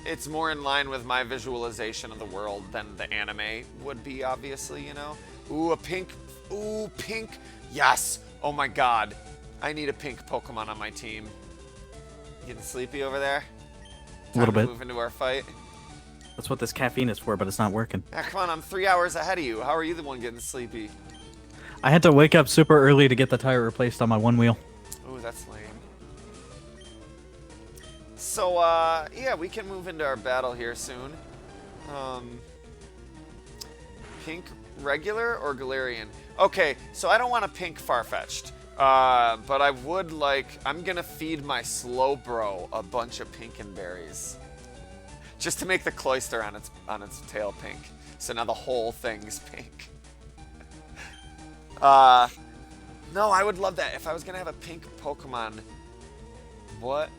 it's more in line with my visualization of the world than the anime would be, obviously, you know? Ooh, pink, yes! Oh my god, I need a pink Pokemon on my team. Getting sleepy over there? A little bit. Move into our fight. That's what this caffeine is for, but it's not working. Ah, come on, I'm 3 hours ahead of you. How are you the one getting sleepy? I had to wake up super early to get the tire replaced on my one wheel. Ooh, that's lame. So, yeah, we can move into our battle here soon. Pink regular or Galarian? Okay, so I don't want a pink Farfetch'd. But I would like, I'm gonna feed my Slowbro a bunch of Pinkenberries. Just to make the cloister on its tail pink. So now the whole thing's pink. No, I would love that. If I was gonna have a pink Pokemon, what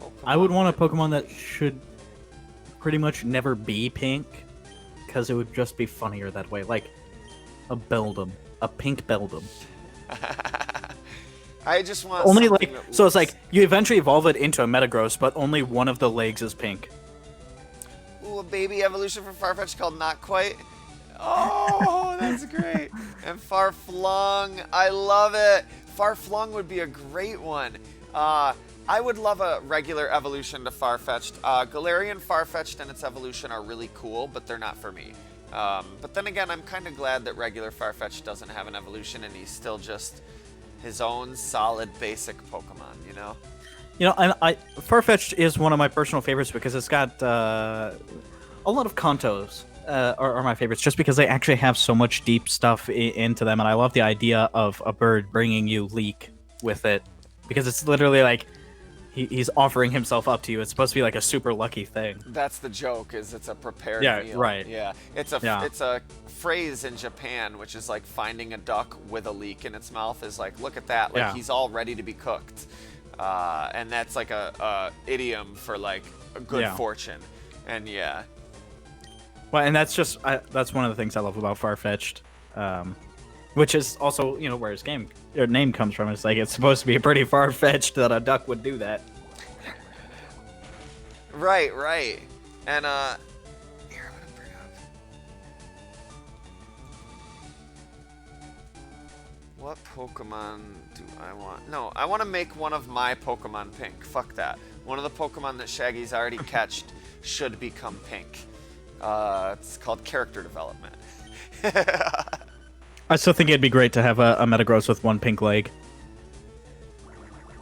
Pokemon? I would want a Pokemon that should pretty much never be pink, because it would just be funnier that way. Like a Beldum, a pink Beldum. I just want only like so it's like you eventually evolve it into a Metagross, but only one of the legs is pink. Ooh, a baby evolution for Farfetch'd called Not Quite. Oh, that's great. And Farflung, I love it. Farflung would be a great one. I would love a regular evolution to Farfetch'd. Galarian Farfetch'd and its evolution are really cool, but they're not for me. But then again, I'm kind of glad that regular Farfetch doesn't have an evolution and he's still just his own solid basic Pokemon, you know? You know, I Farfetch'd is one of my personal favorites because it's got a lot of Kantos are my favorites, just because they actually have so much deep stuff into them, and I love the idea of a bird bringing you leek with it, because it's literally like he's offering himself up to you. It's supposed to be like a super lucky thing. That's the joke, is it's a prepared meal. Right. Yeah, it's a phrase in Japan, which is like finding a duck with a leek in its mouth is like, look at that, like he's all ready to be cooked. And that's like a idiom for like a good fortune, and well, and that's just that's one of the things I love about Farfetch'd, which is also, you know, where his name comes from. It's like it's supposed to be pretty far-fetched that a duck would do that. Right, and here I'm gonna bring up what Pokemon do I want? No, I want to make one of my Pokemon pink. Fuck that. One of the Pokemon that Shaggy's already catched should become pink. It's called character development. I still think it'd be great to have a Metagross with one pink leg.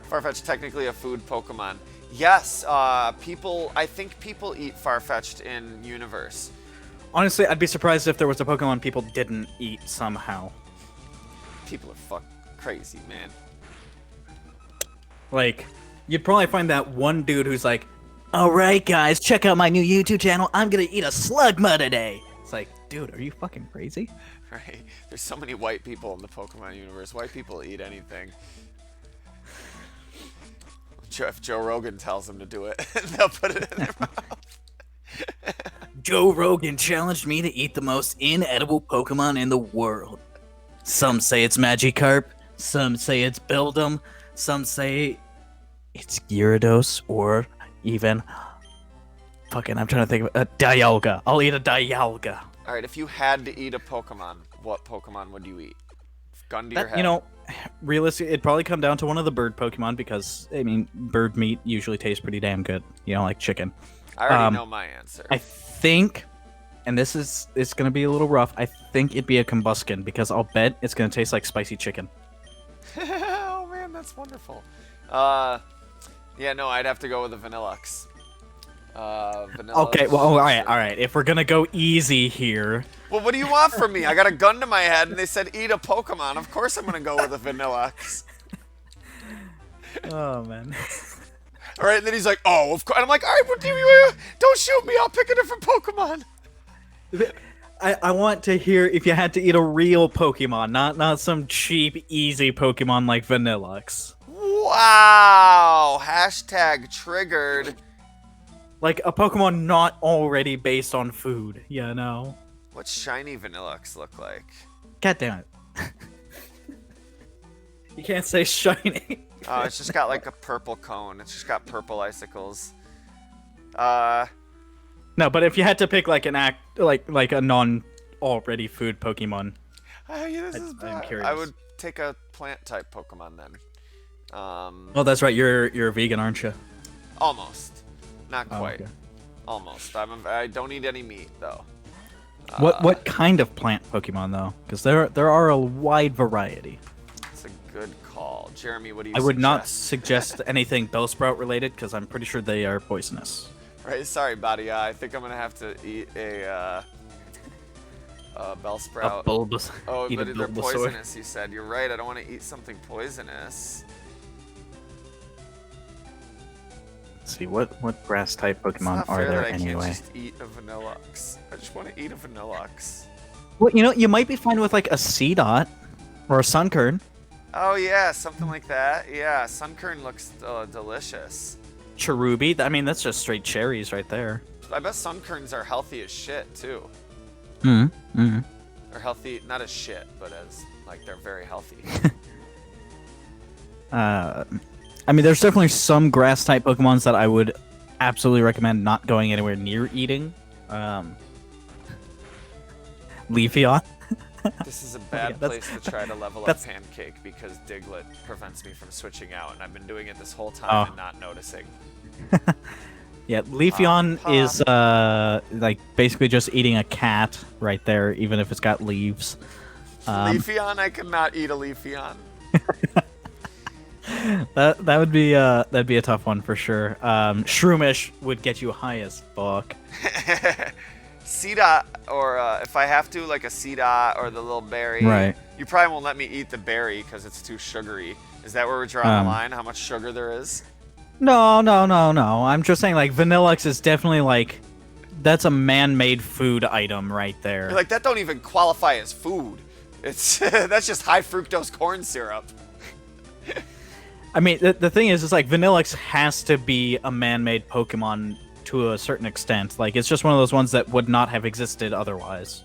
Farfetch'd technically a food Pokemon. Yes, I think people eat Farfetch'd in Universe. Honestly, I'd be surprised if there was a Pokemon people didn't eat somehow. People are crazy, man. Like, you'd probably find that one dude who's like, "Alright guys, check out my new YouTube channel, I'm gonna eat a Slugma today." It's like, dude, are you fucking crazy? Right. There's so many white people in the Pokemon universe. White people eat anything. If Joe Rogan tells them to do it, they'll put it in their mouth. Joe Rogan challenged me to eat the most inedible Pokemon in the world. Some say it's Magikarp, some say it's Beldum, some say it's Gyarados, or even fucking, I'm trying to think of a Dialga. I'll eat a Dialga. Alright, if you had to eat a Pokemon, what Pokemon would you eat? Gun to your head. You know, realistically, it'd probably come down to one of the bird Pokemon, because, I mean, bird meat usually tastes pretty damn good. You know, like chicken. I already know my answer. I think, and it's going to be a little rough, I think it'd be a Combuskin, because I'll bet it's going to taste like spicy chicken. Oh man, that's wonderful. Yeah, no, I'd have to go with a Vanillux. Okay, well, all right. If we're gonna go easy here. Well, what do you want from me? I got a gun to my head, and they said eat a Pokemon. Of course, I'm gonna go with a Vanillux. Oh man. All right, and then he's like, "Oh, of course." And I'm like, "All right, well, don't shoot me. I'll pick a different Pokemon." I want to hear if you had to eat a real Pokemon, not some cheap, easy Pokemon like Vanillux. Wow! Hashtag triggered. Like a Pokemon not already based on food, you know? What's shiny Vanillux look like? God damn it. You can't say shiny. Oh, it's just got like a purple cone. It's just got purple icicles. No, but if you had to pick like like a non already food Pokemon. Yeah, I'm curious. I would take a plant type Pokemon then. Oh, that's right. You're a vegan, aren't you? Almost. Not quite. Okay. Almost. I don't eat any meat though. What kind of plant Pokemon though? Because there are a wide variety. It's a good call, Jeremy. What do you? I would not suggest anything Bellsprout related, because I'm pretty sure they are poisonous. Right. Sorry, buddy. I think I'm gonna have to eat a Bellsprout. A Bulbas. Oh, eat but a they're Bulbasaur. poisonous. You said. You're right. I don't want to eat something poisonous. Let's see, what grass type Pokemon are there anyway? I can't just eat a Vanillux. I just want to eat a Vanillux. Well, you know, you might be fine with like a Seedot or a Sunkern. Oh yeah, something like that. Yeah, Sunkern looks delicious. Cherubi, I mean, that's just straight cherries right there. I bet Sunkerns are healthy as shit too. Mm-hmm. They're healthy, not as shit, but as like they're very healthy. I mean, there's definitely some grass type Pokemons that I would absolutely recommend not going anywhere near eating. Leafeon. This is a bad place to try to level up Pancake because Diglett prevents me from switching out, and I've been doing it this whole time and not noticing. Yeah, Leafeon Pop. is like basically just eating a cat right there, even if it's got leaves. Leafeon, I could not eat a Leafeon. That would be that'd be a tough one for sure. Shroomish would get you high as fuck. Seedot, or if I have to, like a Seedot or the little berry. Right. You probably won't let me eat the berry because it's too sugary. Is that where we're drawing the line? How much sugar there is? No. I'm just saying like Vanillux is definitely like that's a man-made food item right there. Like that don't even qualify as food. It's that's just high fructose corn syrup. I mean, the thing is, it's like Vanillux has to be a man-made Pokemon to a certain extent. Like, it's just one of those ones that would not have existed otherwise.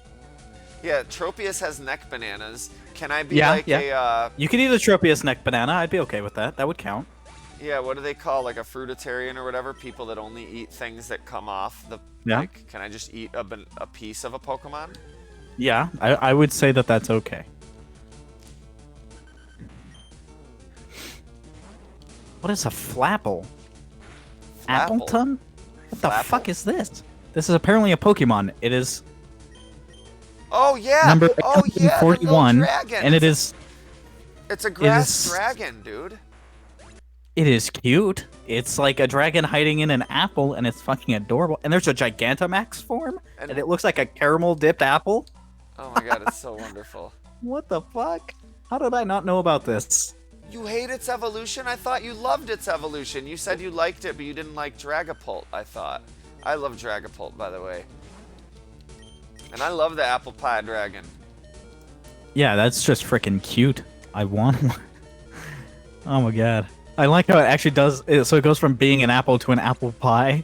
Yeah, Tropius has neck bananas. Can I be You could eat a Tropius neck banana. I'd be okay with that. That would count. Yeah, what do they call, like a fruitarian or whatever? People that only eat things that come off the... Yeah. Like, can I just eat a piece of a Pokemon? Yeah, I would say that that's okay. What is a Flapple? Appleton? What the fuck is this? This is apparently a Pokemon. It is Oh, yeah! number Oh, yeah! the little 41, dragon. and it is... It's a grass dragon, dude. It is cute. It's like a dragon hiding in an apple, and it's fucking adorable. And there's a Gigantamax form, and it looks like a caramel-dipped apple. Oh my god, it's so wonderful. What the fuck? How did I not know about this? You hate its evolution? I thought you loved its evolution. You said you liked it, but you didn't like Dragapult, I thought. I love Dragapult, by the way. And I love the apple pie dragon. Yeah, that's just freaking cute. I want one. Oh my god. I like how it actually does... So it goes from being an apple to an apple pie.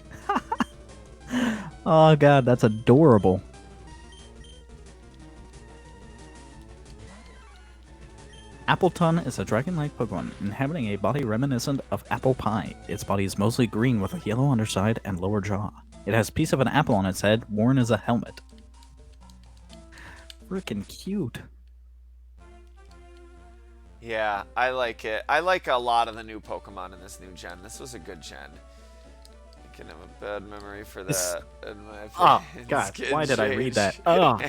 Oh god, that's adorable. Appleton is a dragon-like Pokemon inhabiting a body reminiscent of apple pie. Its body is mostly green with a yellow underside and lower jaw. It has a piece of an apple on its head, worn as a helmet. Freaking cute. Yeah, I like it. I like a lot of the new Pokemon in this new gen. This was a good gen. I can have a bad memory for that. In my Oh, opinion. God, Skin why did I read that? change. Oh.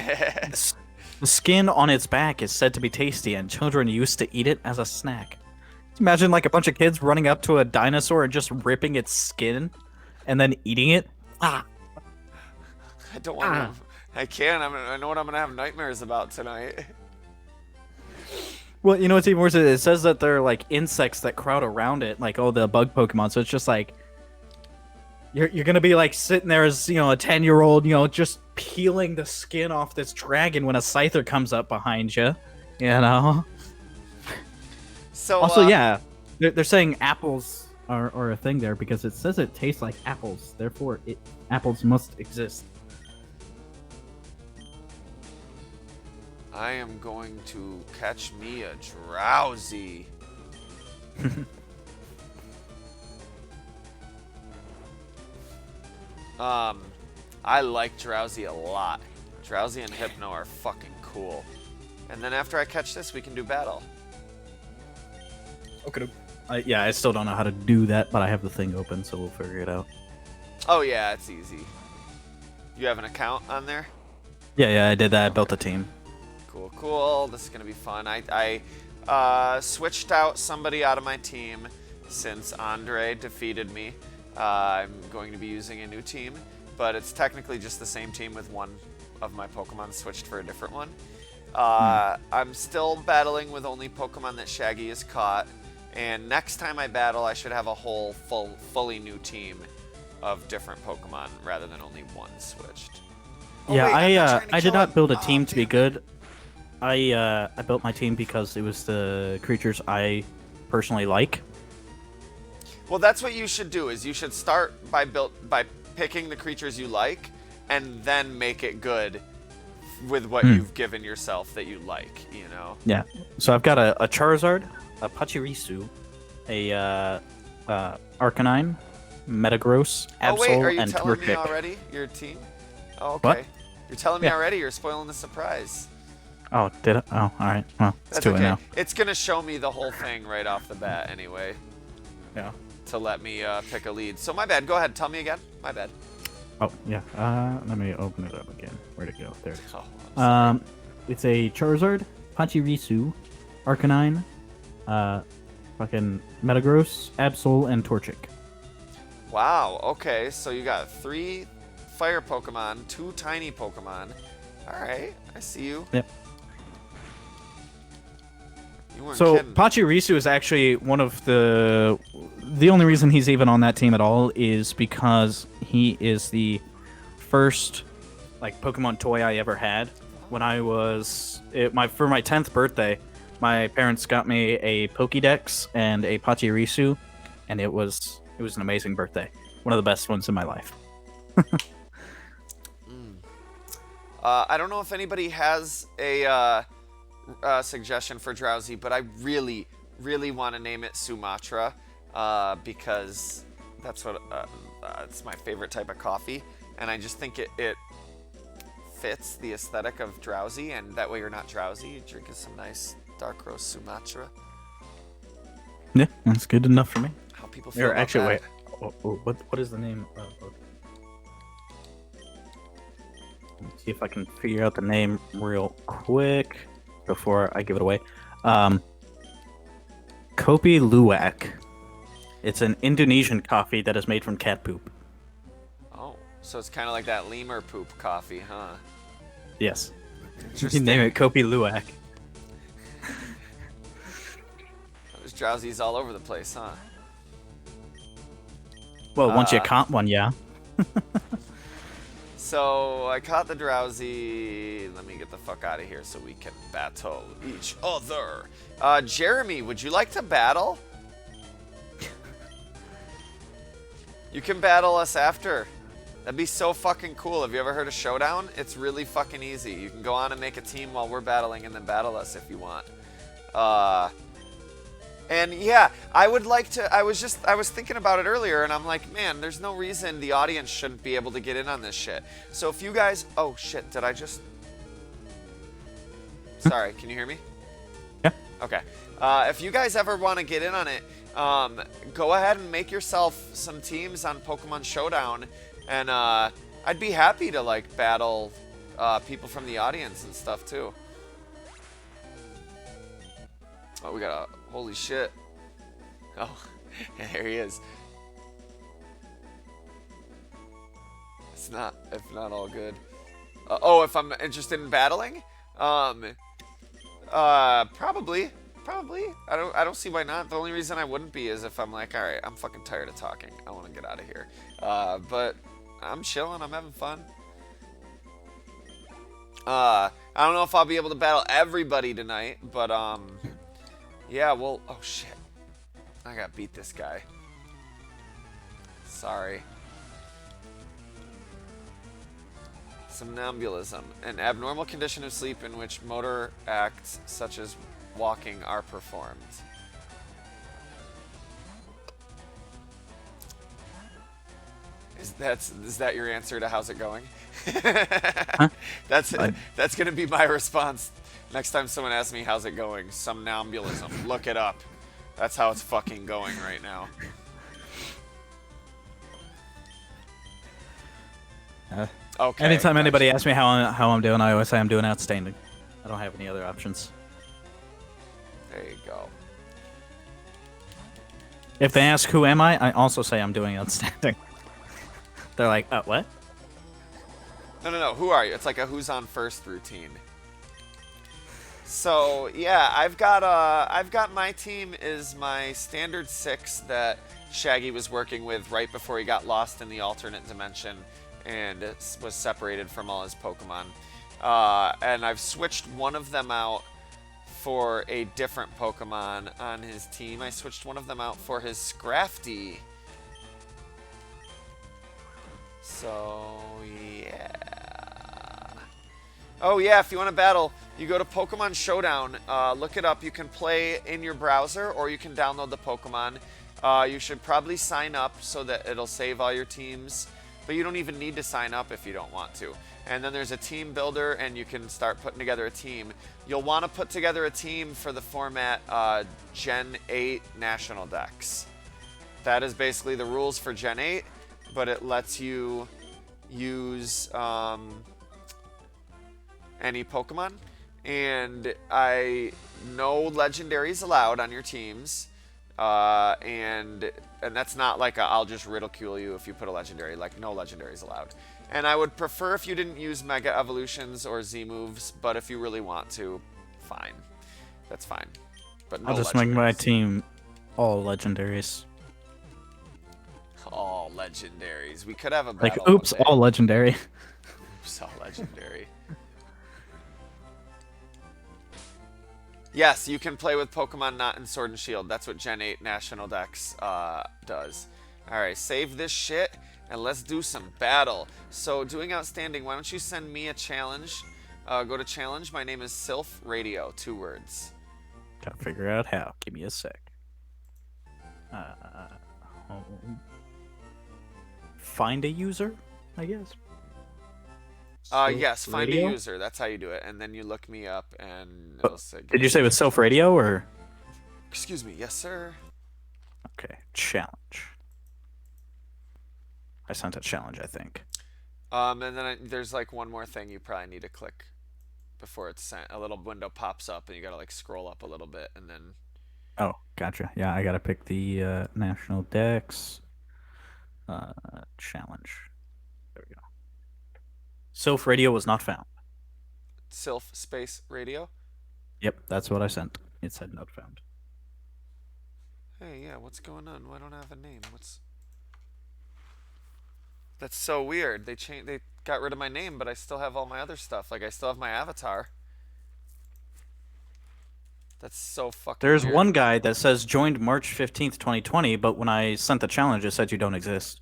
The skin on its back is said to be tasty, and children used to eat it as a snack. Imagine like a bunch of kids running up to a dinosaur and just ripping its skin, and then eating it. Ah. I don't want to. I can't. I know what I'm gonna have nightmares about tonight. Well, you know what's even worse? It says that they're like insects that crowd around it, like all the bug Pokemon. So it's just like you're gonna be like sitting there as, you know, a 10-year-old, you know, just peeling the skin off this dragon when a Scyther comes up behind you, you know. So also, yeah, they're saying apples are a thing there because it says it tastes like apples. Therefore, apples must exist. I am going to catch me a Drowsy. I like Drowsy a lot. Drowsy and Hypno are fucking cool. And then after I catch this, we can do battle. Okay. Yeah, I still don't know how to do that, but I have the thing open, so we'll figure it out. Oh yeah, it's easy. You have an account on there? Yeah, I did that. I built a team. Cool. This is gonna be fun. I switched out somebody out of my team since Andre defeated me. I'm going to be using a new team, but it's technically just the same team with one of my Pokemon switched for a different one. I'm still battling with only Pokemon that Shaggy has caught, and next time I battle, I should have a whole fully new team of different Pokemon rather than only one switched. Oh, Yeah, wait, I did not build a team to be good. I built my team because it was the creatures I personally like. Well, that's what you should do. Is you should start by picking the creatures you like, and then make it good with what you've given yourself that you like. You know. Yeah. So I've got a Charizard, a Pachirisu, a Arcanine, Metagross, Absol, Oh wait, are you and telling me Torchic. already your team? Oh, okay. What? You're telling me Yeah. already. You're spoiling the surprise. Oh, did it? Oh, all right. Well, it's That's too okay. late now. It's gonna show me the whole thing right off the bat, anyway. Yeah. to let me pick a lead. So my bad. Go ahead. Tell me again. My bad. Oh, yeah. Let me open it up again. Where'd it go? There it is. Oh, It's a Charizard, Pachirisu, Arcanine, fucking Metagross, Absol, and Torchic. wow. Okay. So you got 3 fire Pokemon, 2 tiny Pokemon. All right. I see you. Yep. You weren't So kidding. Pachirisu is actually one of the only reason he's even on that team at all is because he is the first like Pokemon toy I ever had. When I was for my 10th birthday, my parents got me a Pokédex and a Pachirisu, and it was an amazing birthday. One of the best ones in my life. I don't know if anybody has a suggestion for Drowsy, but I really, really want to name it Sumatra because that's what it's my favorite type of coffee, and I just think it fits the aesthetic of Drowsy, and that way you're not drowsy. You're drinking some nice dark roast Sumatra. Yeah, that's good enough for me. How people feel about actually, that. wait. What is the name? Let's see if I can figure out the name real quick before I give it away. Kopi Luwak. It's an Indonesian coffee that is made from cat poop. Oh, so it's kind of like that lemur poop coffee, huh? Yes. You Interesting. name it Kopi Luwak. There's Drowsies all over the place, huh? Well, once you caught one, yeah. So I caught the Drowsy. Let me get the fuck out of here so we can battle each other. Jeremy, would you like to battle? You can battle us after. That'd be so fucking cool. Have you ever heard of Showdown? It's really fucking easy. You can go on and make a team while we're battling and then battle us if you want. And yeah, I would like to, I was thinking about it earlier and I'm like, man, there's no reason the audience shouldn't be able to get in on this shit. So if you guys, oh shit, did I just, sorry, can you hear me? Yeah. Okay. If you guys ever want to get in on it, go ahead and make yourself some teams on Pokemon Showdown and I'd be happy to like battle people from the audience and stuff too. Oh, we got a... Holy shit. Oh, there he is. It's not all good. Oh, if I'm interested in battling? Probably. I don't see why not. The only reason I wouldn't be is if I'm like, all right, I'm fucking tired of talking. I want to get out of here. But I'm chilling. I'm having fun. I don't know if I'll be able to battle everybody tonight, but yeah, well, oh shit. I gotta beat this guy. Sorry. Somnambulism, an abnormal condition of sleep in which motor acts such as walking are performed. Is that your answer to how's it going? Huh? That's gonna be my response next time someone asks me how's it going. Somnambulism. Look it up. That's how it's fucking going right now. Okay. Anytime gotcha. anybody asks me how I'm doing, I always say I'm doing outstanding. I don't have any other options. There you go. If they ask who am I also say I'm doing outstanding. They're like, what? No. Who are you? It's like a who's on first routine. So yeah, I've got my team is my standard 6 that Shaggy was working with right before he got lost in the alternate dimension and was separated from all his Pokemon. And I've switched one of them out for a different Pokemon on his team. I switched one of them out for his Scrafty. So, yeah. Oh, yeah, if you want to battle, you go to Pokemon Showdown. Look it up. You can play in your browser or you can download the Pokemon. You should probably sign up so that it'll save all your teams. But you don't even need to sign up if you don't want to. And then there's a team builder, and you can start putting together a team. You'll want to put together a team for the format Gen 8 National Dex. that is basically the rules for Gen 8, but it lets you use any Pokemon. And no legendaries allowed on your teams. And that's not like I'll just ridicule you if you put a legendary. Like, no legendaries allowed. And I would prefer if you didn't use Mega Evolutions or Z moves, but if you really want to, fine. That's fine. But no I'll just make my legendaries. team all legendaries. All legendaries. We could have a Like, battle. oops, one day. all legendary. Oops, all legendary. Yes, you can play with Pokemon not in Sword and Shield. That's what Gen 8 National Dex does. Alright, save this shit, and let's do some battle. So, doing outstanding, why don't you send me a challenge? Go to challenge. My name is Silph Radio. 2 words. Gotta figure out how. Give me a sec. Home. Find a user, I guess. Yes, find Radio? a user. That's how you do it. And then you look me up, and it'll say... Did you say it was Silph Radio, or? Excuse me. Yes, sir. Okay, challenge. I sent a challenge, I think. And then there's like one more thing you probably need to click before it's sent. A little window pops up, and you gotta like scroll up a little bit, and then... Oh, gotcha. Yeah, I gotta pick the National Dex challenge. There we go. Silph Radio was not found. Silph Space Radio? Yep, that's what I sent. It said not found. Hey, yeah, what's going on? Why don't I have a name? That's so weird. They got rid of my name, but I still have all my other stuff. Like, I still have my avatar. That's so fucking There's weird. one guy that says joined March 15th, 2020, but when I sent the challenge, it said you don't exist.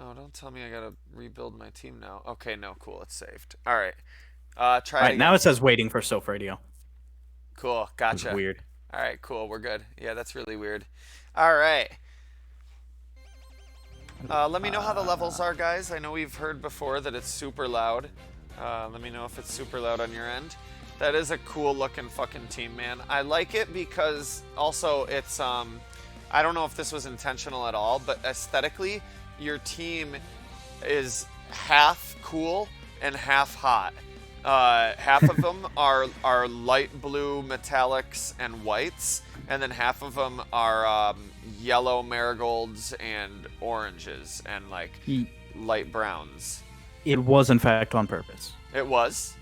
Oh, don't tell me I gotta rebuild my team now. Okay, no, cool. It's saved. All right. Try All it right, again. now it says waiting for Silph Radio. Cool. It's Gotcha. weird. All right, cool. We're good. Yeah, that's really weird. All right. Let me know how the levels are, guys. I know we've heard before that it's super loud. Let me know if it's super loud on your end. That is a cool looking fucking team, man. I like it because also it's, I don't know if this was intentional at all, but aesthetically, your team is half cool and half hot. Half of them are light blue metallics and whites, and then half of them are yellow marigolds and oranges and like light browns. It was, in fact, on purpose. It was?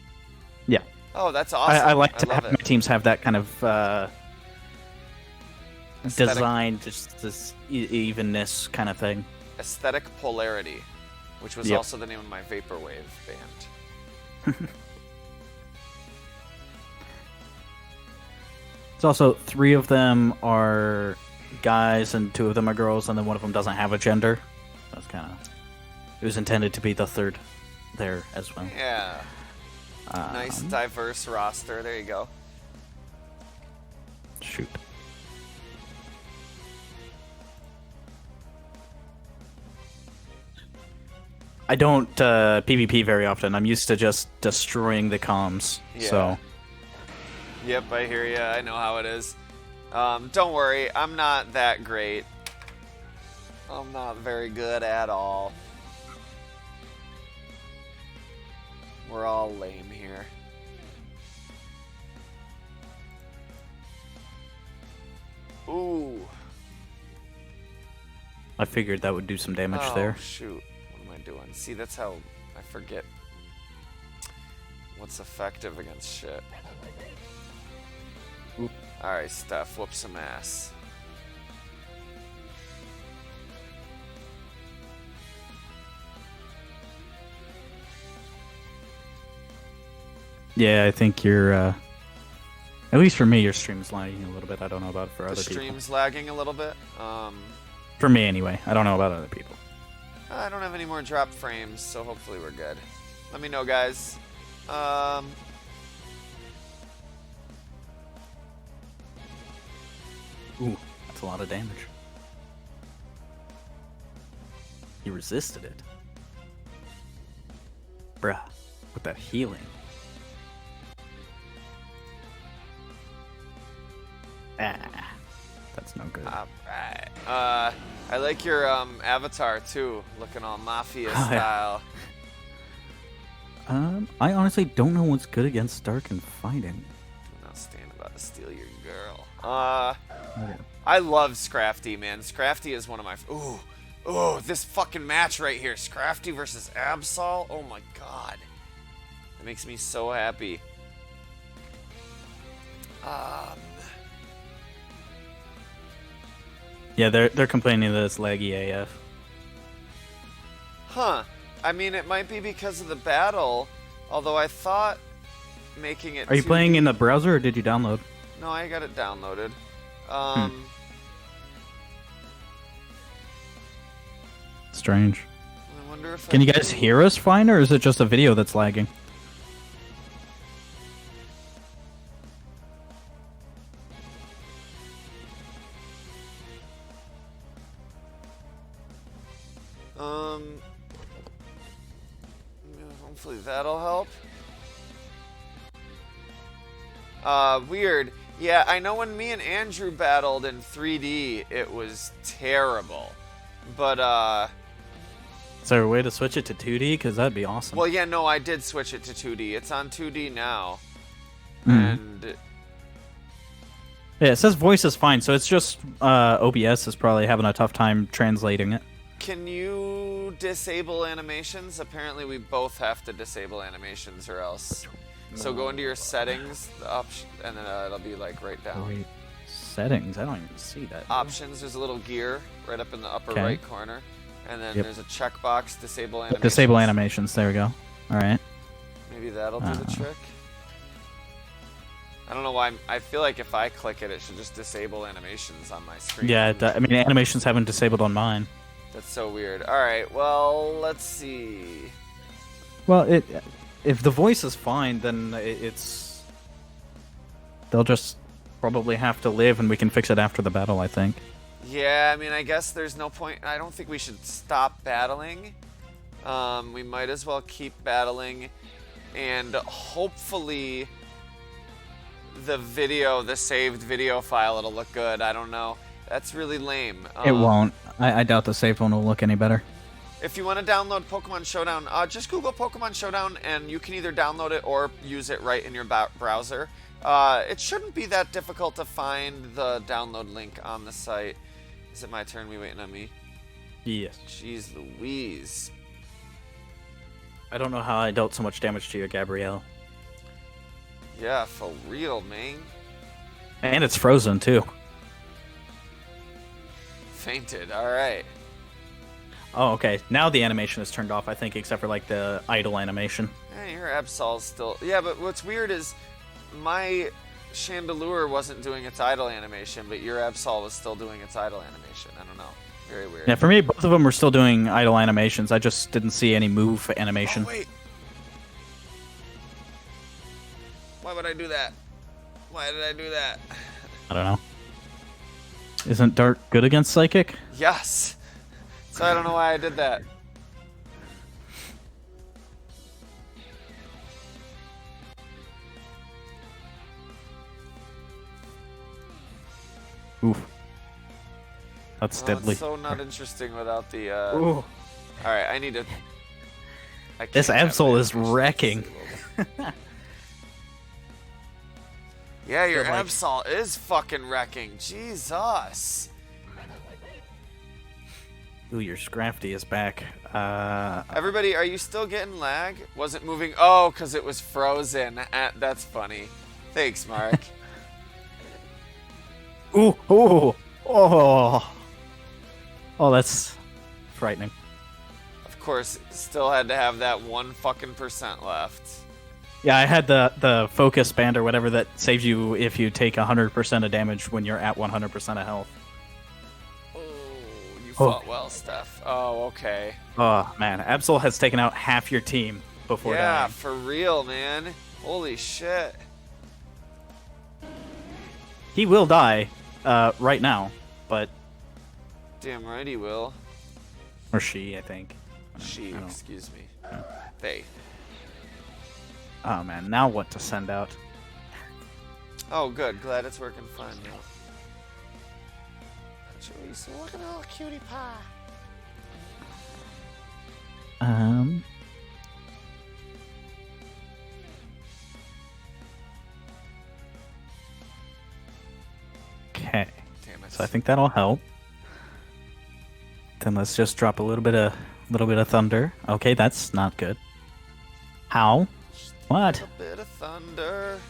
Yeah. Oh, that's awesome. I like to love have it. my teams have that kind of Aesthetic. design, just this evenness kind of thing. Aesthetic Polarity, which was Yep. also the name of my Vaporwave band. It's also 3 of them are guys and 2 of them are girls, and then one of them doesn't have a gender. That's kind of... It was intended to be the third there as well. Yeah. Nice, diverse roster. There you go. Shoot. I don't PvP very often. I'm used to just destroying the comms. Yeah. So Yep, I hear ya. I know how it is. Don't worry, I'm not that great. I'm not very good at all. We're all lame here. Ooh. I figured that would do some damage Oh, there. shoot. What am I doing? See, that's how I forget what's effective against shit. Alright, Steph, whoop some ass. Yeah, I think you're... at least for me, your stream's lagging a little bit. I don't know about it for The other people. stream's lagging a little bit. For me, anyway. I don't know about other people. I don't have any more drop frames, so hopefully we're good. Let me know, guys. Ooh, that's a lot of damage. He resisted it. Bruh, with that healing. Ah, that's no good. Alright. I like your avatar too, looking all mafia Oh, yeah. style. I honestly don't know what's good against Dark and fighting. I'm not staying about to steal your girl. I love Scrafty, man. Scrafty is one of my... Ooh, this fucking match right here. Scrafty versus Absol. Oh my god. That makes me so happy. Yeah, they're complaining that it's laggy AF. Huh. I mean, it might be because of the battle, although I thought making it... Are you playing in the browser or did you download? No, I got it downloaded. Strange. I wonder if Can you guys hear us fine, or is it just a video that's lagging? Hopefully that'll help. Weird. Yeah, I know when me and Andrew battled in 3D, it was terrible. But, Is there a way to switch it to 2D? Because that'd be awesome. well, yeah, no, I did switch it to 2D. It's on 2D now. And... Yeah, it says voice is fine, so it's just OBS is probably having a tough time translating it. Can you disable animations? Apparently we both have to disable animations or else. So go into your settings, the option, and then it'll be like right down. Wait, settings? I don't even see that. Options, there's a little gear right up in the upper Okay. right corner. And then there's a checkbox, disable animations. Disable animations, there we go. Alright. Maybe that'll do the trick. I don't know why. I feel like if I click it, it should just disable animations on my screen. Yeah, I mean, animations haven't disabled on mine. That's so weird. Alright, well, let's see. Well, if the voice is fine, then it's... They'll just probably have to live, and we can fix it after the battle, I think. Yeah, I mean, I guess there's no point. I don't think we should stop battling. We might as well keep battling. And hopefully the saved video file, it'll look good. I don't know. That's really lame. It won't. I doubt the save one will look any better. If you want to download Pokemon Showdown, just Google Pokemon Showdown, and you can either download it or use it right in your browser. It shouldn't be that difficult to find the download link on the site. Is it my turn? We waiting on me? Yes. Jeez Louise. I don't know how I dealt so much damage to you, Gabrielle. Yeah, for real, man. And it's frozen, too. Fainted, alright. Oh, okay. Now the animation is turned off, I think, except for, like, the idle animation. Yeah, your Absol's still... Yeah, but what's weird is my Chandelure wasn't doing its idle animation, but your Absol was still doing its idle animation. I don't know. Very weird. Yeah, for me, both of them were still doing idle animations. I just didn't see any move animation. Oh, wait. Why would I do that? Why did I do that? I don't know. Isn't Dark good against Psychic? Yes. So I don't know why I did that. Oof. That's deadly. It's so not interesting without the... Ooh. Alright, I need to... This Absol is wrecking. Yeah, your But, like- Absol is fucking wrecking. Jesus. Ooh, your Scrafty is back. Everybody, are you still getting lag? Wasn't moving? Oh, because it was frozen. That's funny. Thanks, Mark. Ooh, ooh, oh. Oh, that's frightening. Of course, still had to have that 1 fucking % left. Yeah, I had the focus band or whatever that saves you if you take 100% of damage when you're at 100% of health. Oh, you fought well, Steph. Oh, okay. Oh, man. Absol has taken out half your team before Yeah, dying. for real, man. Holy shit. He will die right now, but... Damn right he will. Or she, I think. She, I don't- excuse me. They. Oh, man. Now what to send out? Oh, good. Glad it's working fine now. Jeez, look at the little cutie pie. Okay. Damn it. So I think that'll help. Then let's just drop a little bit of thunder. Okay, that's not good. How? What? A bit of thunder.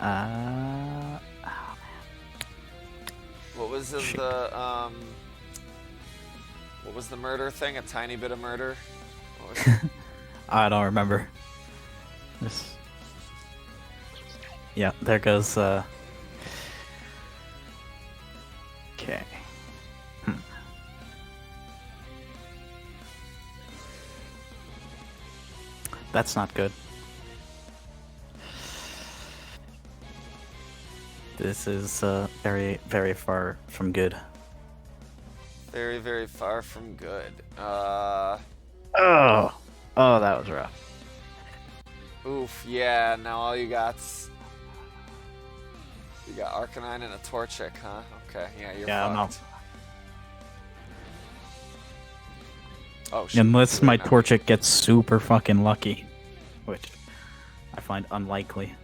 Oh, What was what was the murder thing? A tiny bit of murder? What was it? I don't remember. This. Yeah, there goes. Okay. That's not good. This is very, very far from good. Very, very far from good. Oh, that was rough. Oof, yeah, now all you got's... You got Arcanine and a Torchic, huh? Okay, yeah, you're fucked. Oh, shit. Unless my Torchic gets super fucking lucky, which I find unlikely.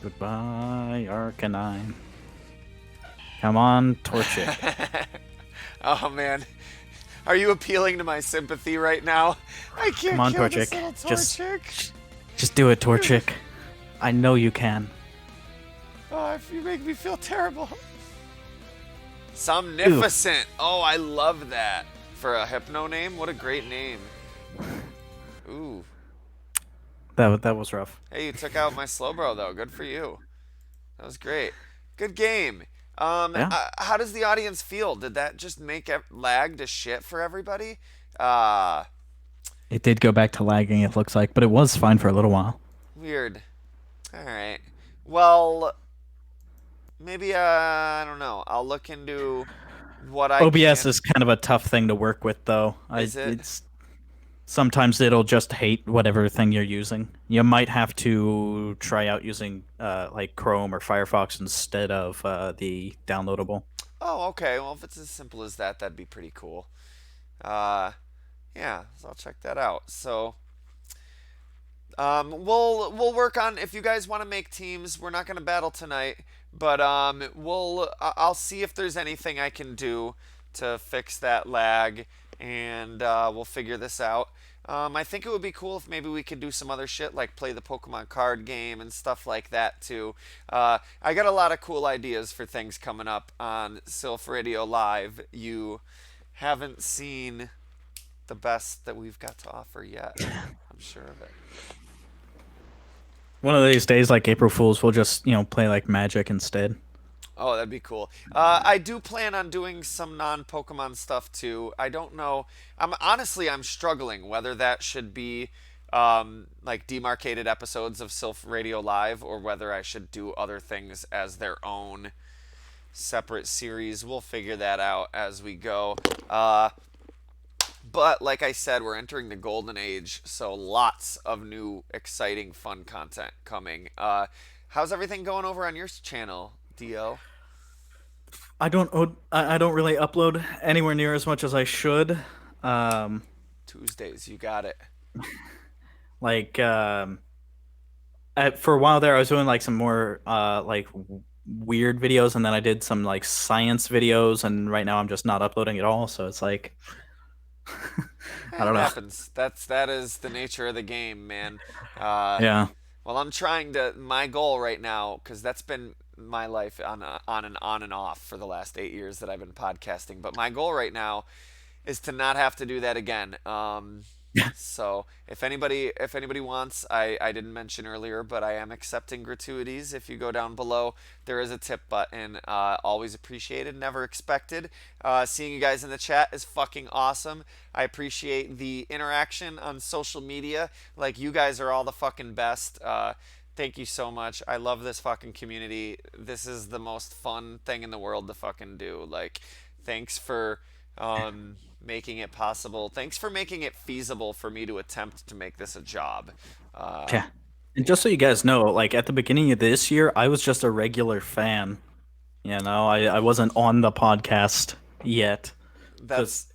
Goodbye, Arcanine. Come on, Torchic. Oh, man. Are you appealing to my sympathy right now? I can't Come on, kill this Torchic. little Torchic. Just do it, Torchic. I know you can. Oh, you make me feel terrible. Somnificent. Oh, I love that. For a Hypno name? What a great name. Ooh. That was rough. Hey, you took out my Slowbro, though. Good for you. That was great. Good game. How does the audience feel? Did that just make lag to shit for everybody? It did go back to lagging, it looks like, but it was fine for a little while. Weird. All right. Well, maybe, I don't know. I'll look into what I OBS is kind of a tough thing to work with, though. Sometimes it'll just hate whatever thing you're using. You might have to try out using like Chrome or Firefox instead of the downloadable. Oh, okay. Well, if it's as simple as that, that'd be pretty cool. Yeah, so I'll check that out. So, we'll work on, if you guys want to make teams. We're not gonna battle tonight, but I'll see if there's anything I can do to fix that lag, and we'll figure this out. I think it would be cool if maybe we could do some other shit, like play the Pokemon card game and stuff like that too. I got a lot of cool ideas for things coming up on Silph Radio Live. You haven't seen the best that we've got to offer yet. I'm sure of it. One of these days, like April Fools, we'll just play like Magic instead. Oh, that'd be cool. I do plan on doing some non-Pokemon stuff too. I don't know. I'm struggling whether that should be like demarcated episodes of Silph Radio Live or whether I should do other things as their own separate series. We'll figure that out as we go. But like I said, we're entering the golden age, so lots of new, exciting, fun content coming. How's everything going over on your channel, Dio? I don't really upload anywhere near as much as I should. Tuesdays, you got it. Like for a while there, I was doing like some more like weird videos, and then I did some like science videos, and right now I'm just not uploading at all. So it's like I don't know. Happens. That is the nature of the game, man. Yeah. Well, I'm trying to. My goal right now, because that's been my life on and off for the last 8 years that I've been podcasting. But my goal right now is to not have to do that again. So if anybody wants, I didn't mention earlier, but I am accepting gratuities. If you go down below, there is a tip button. Always appreciated, never expected. Seeing you guys in the chat is fucking awesome. I appreciate the interaction on social media. Like, you guys are all the fucking best. Thank you so much. I love this fucking community. This is the most fun thing in the world to fucking do. Like, thanks for making it possible. Thanks for making it feasible for me to attempt to make this a job. Yeah. And just so you guys know, like at the beginning of this year, I was just a regular fan. Yeah, no, I wasn't on the podcast yet. That's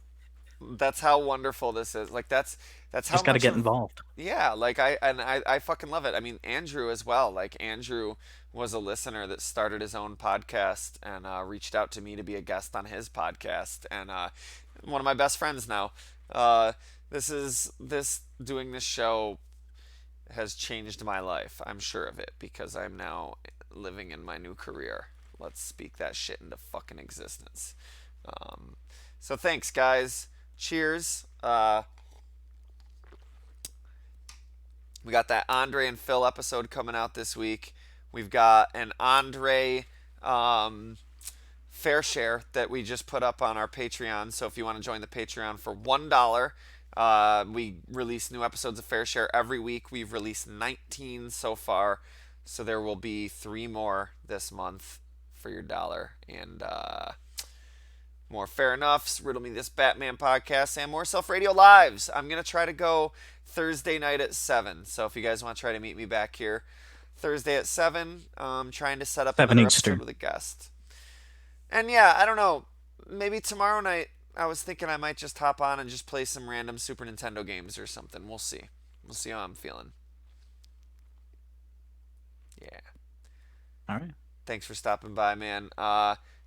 how wonderful this is. Like that's how Just got to much get of involved. yeah, like I fucking love it. I mean, Andrew as well. Like Andrew was a listener that started his own podcast and reached out to me to be a guest on his podcast, and one of my best friends now. This doing this show has changed my life. I'm sure of it because I'm now living in my new career. Let's speak that shit into fucking existence. Um, so thanks, guys. Cheers. We got that Andre and Phil episode coming out this week. We've got an Andre fair share that we just put up on our Patreon. So if you want to join the Patreon for $1, we release new episodes of Fair Share every week. We've released 19 so far, so there will be 3 more this month for your dollar. And more Fair Enoughs, Riddle Me This Batman podcast, and more Silph Radio Lives. I'm going to try to go Thursday night at 7. So if you guys want to try to meet me back here Thursday at 7, trying to set up 7 another Eastern. episode with a guest. And yeah, I don't know. Maybe tomorrow night, I was thinking I might just hop on and just play some random Super Nintendo games or something. We'll see. We'll see how I'm feeling. Yeah. All right. Thanks for stopping by, man.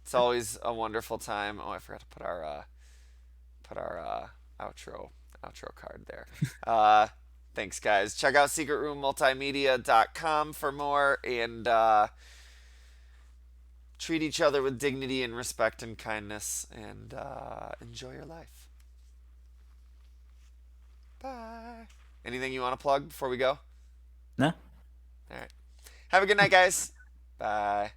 It's always a wonderful time. Oh, I forgot to put our outro card there. Thanks, guys. Check out secretroommultimedia.com for more, and treat each other with dignity and respect and kindness, and enjoy your life. Bye. Anything you want to plug before we go? No. All right. Have a good night, guys. Bye.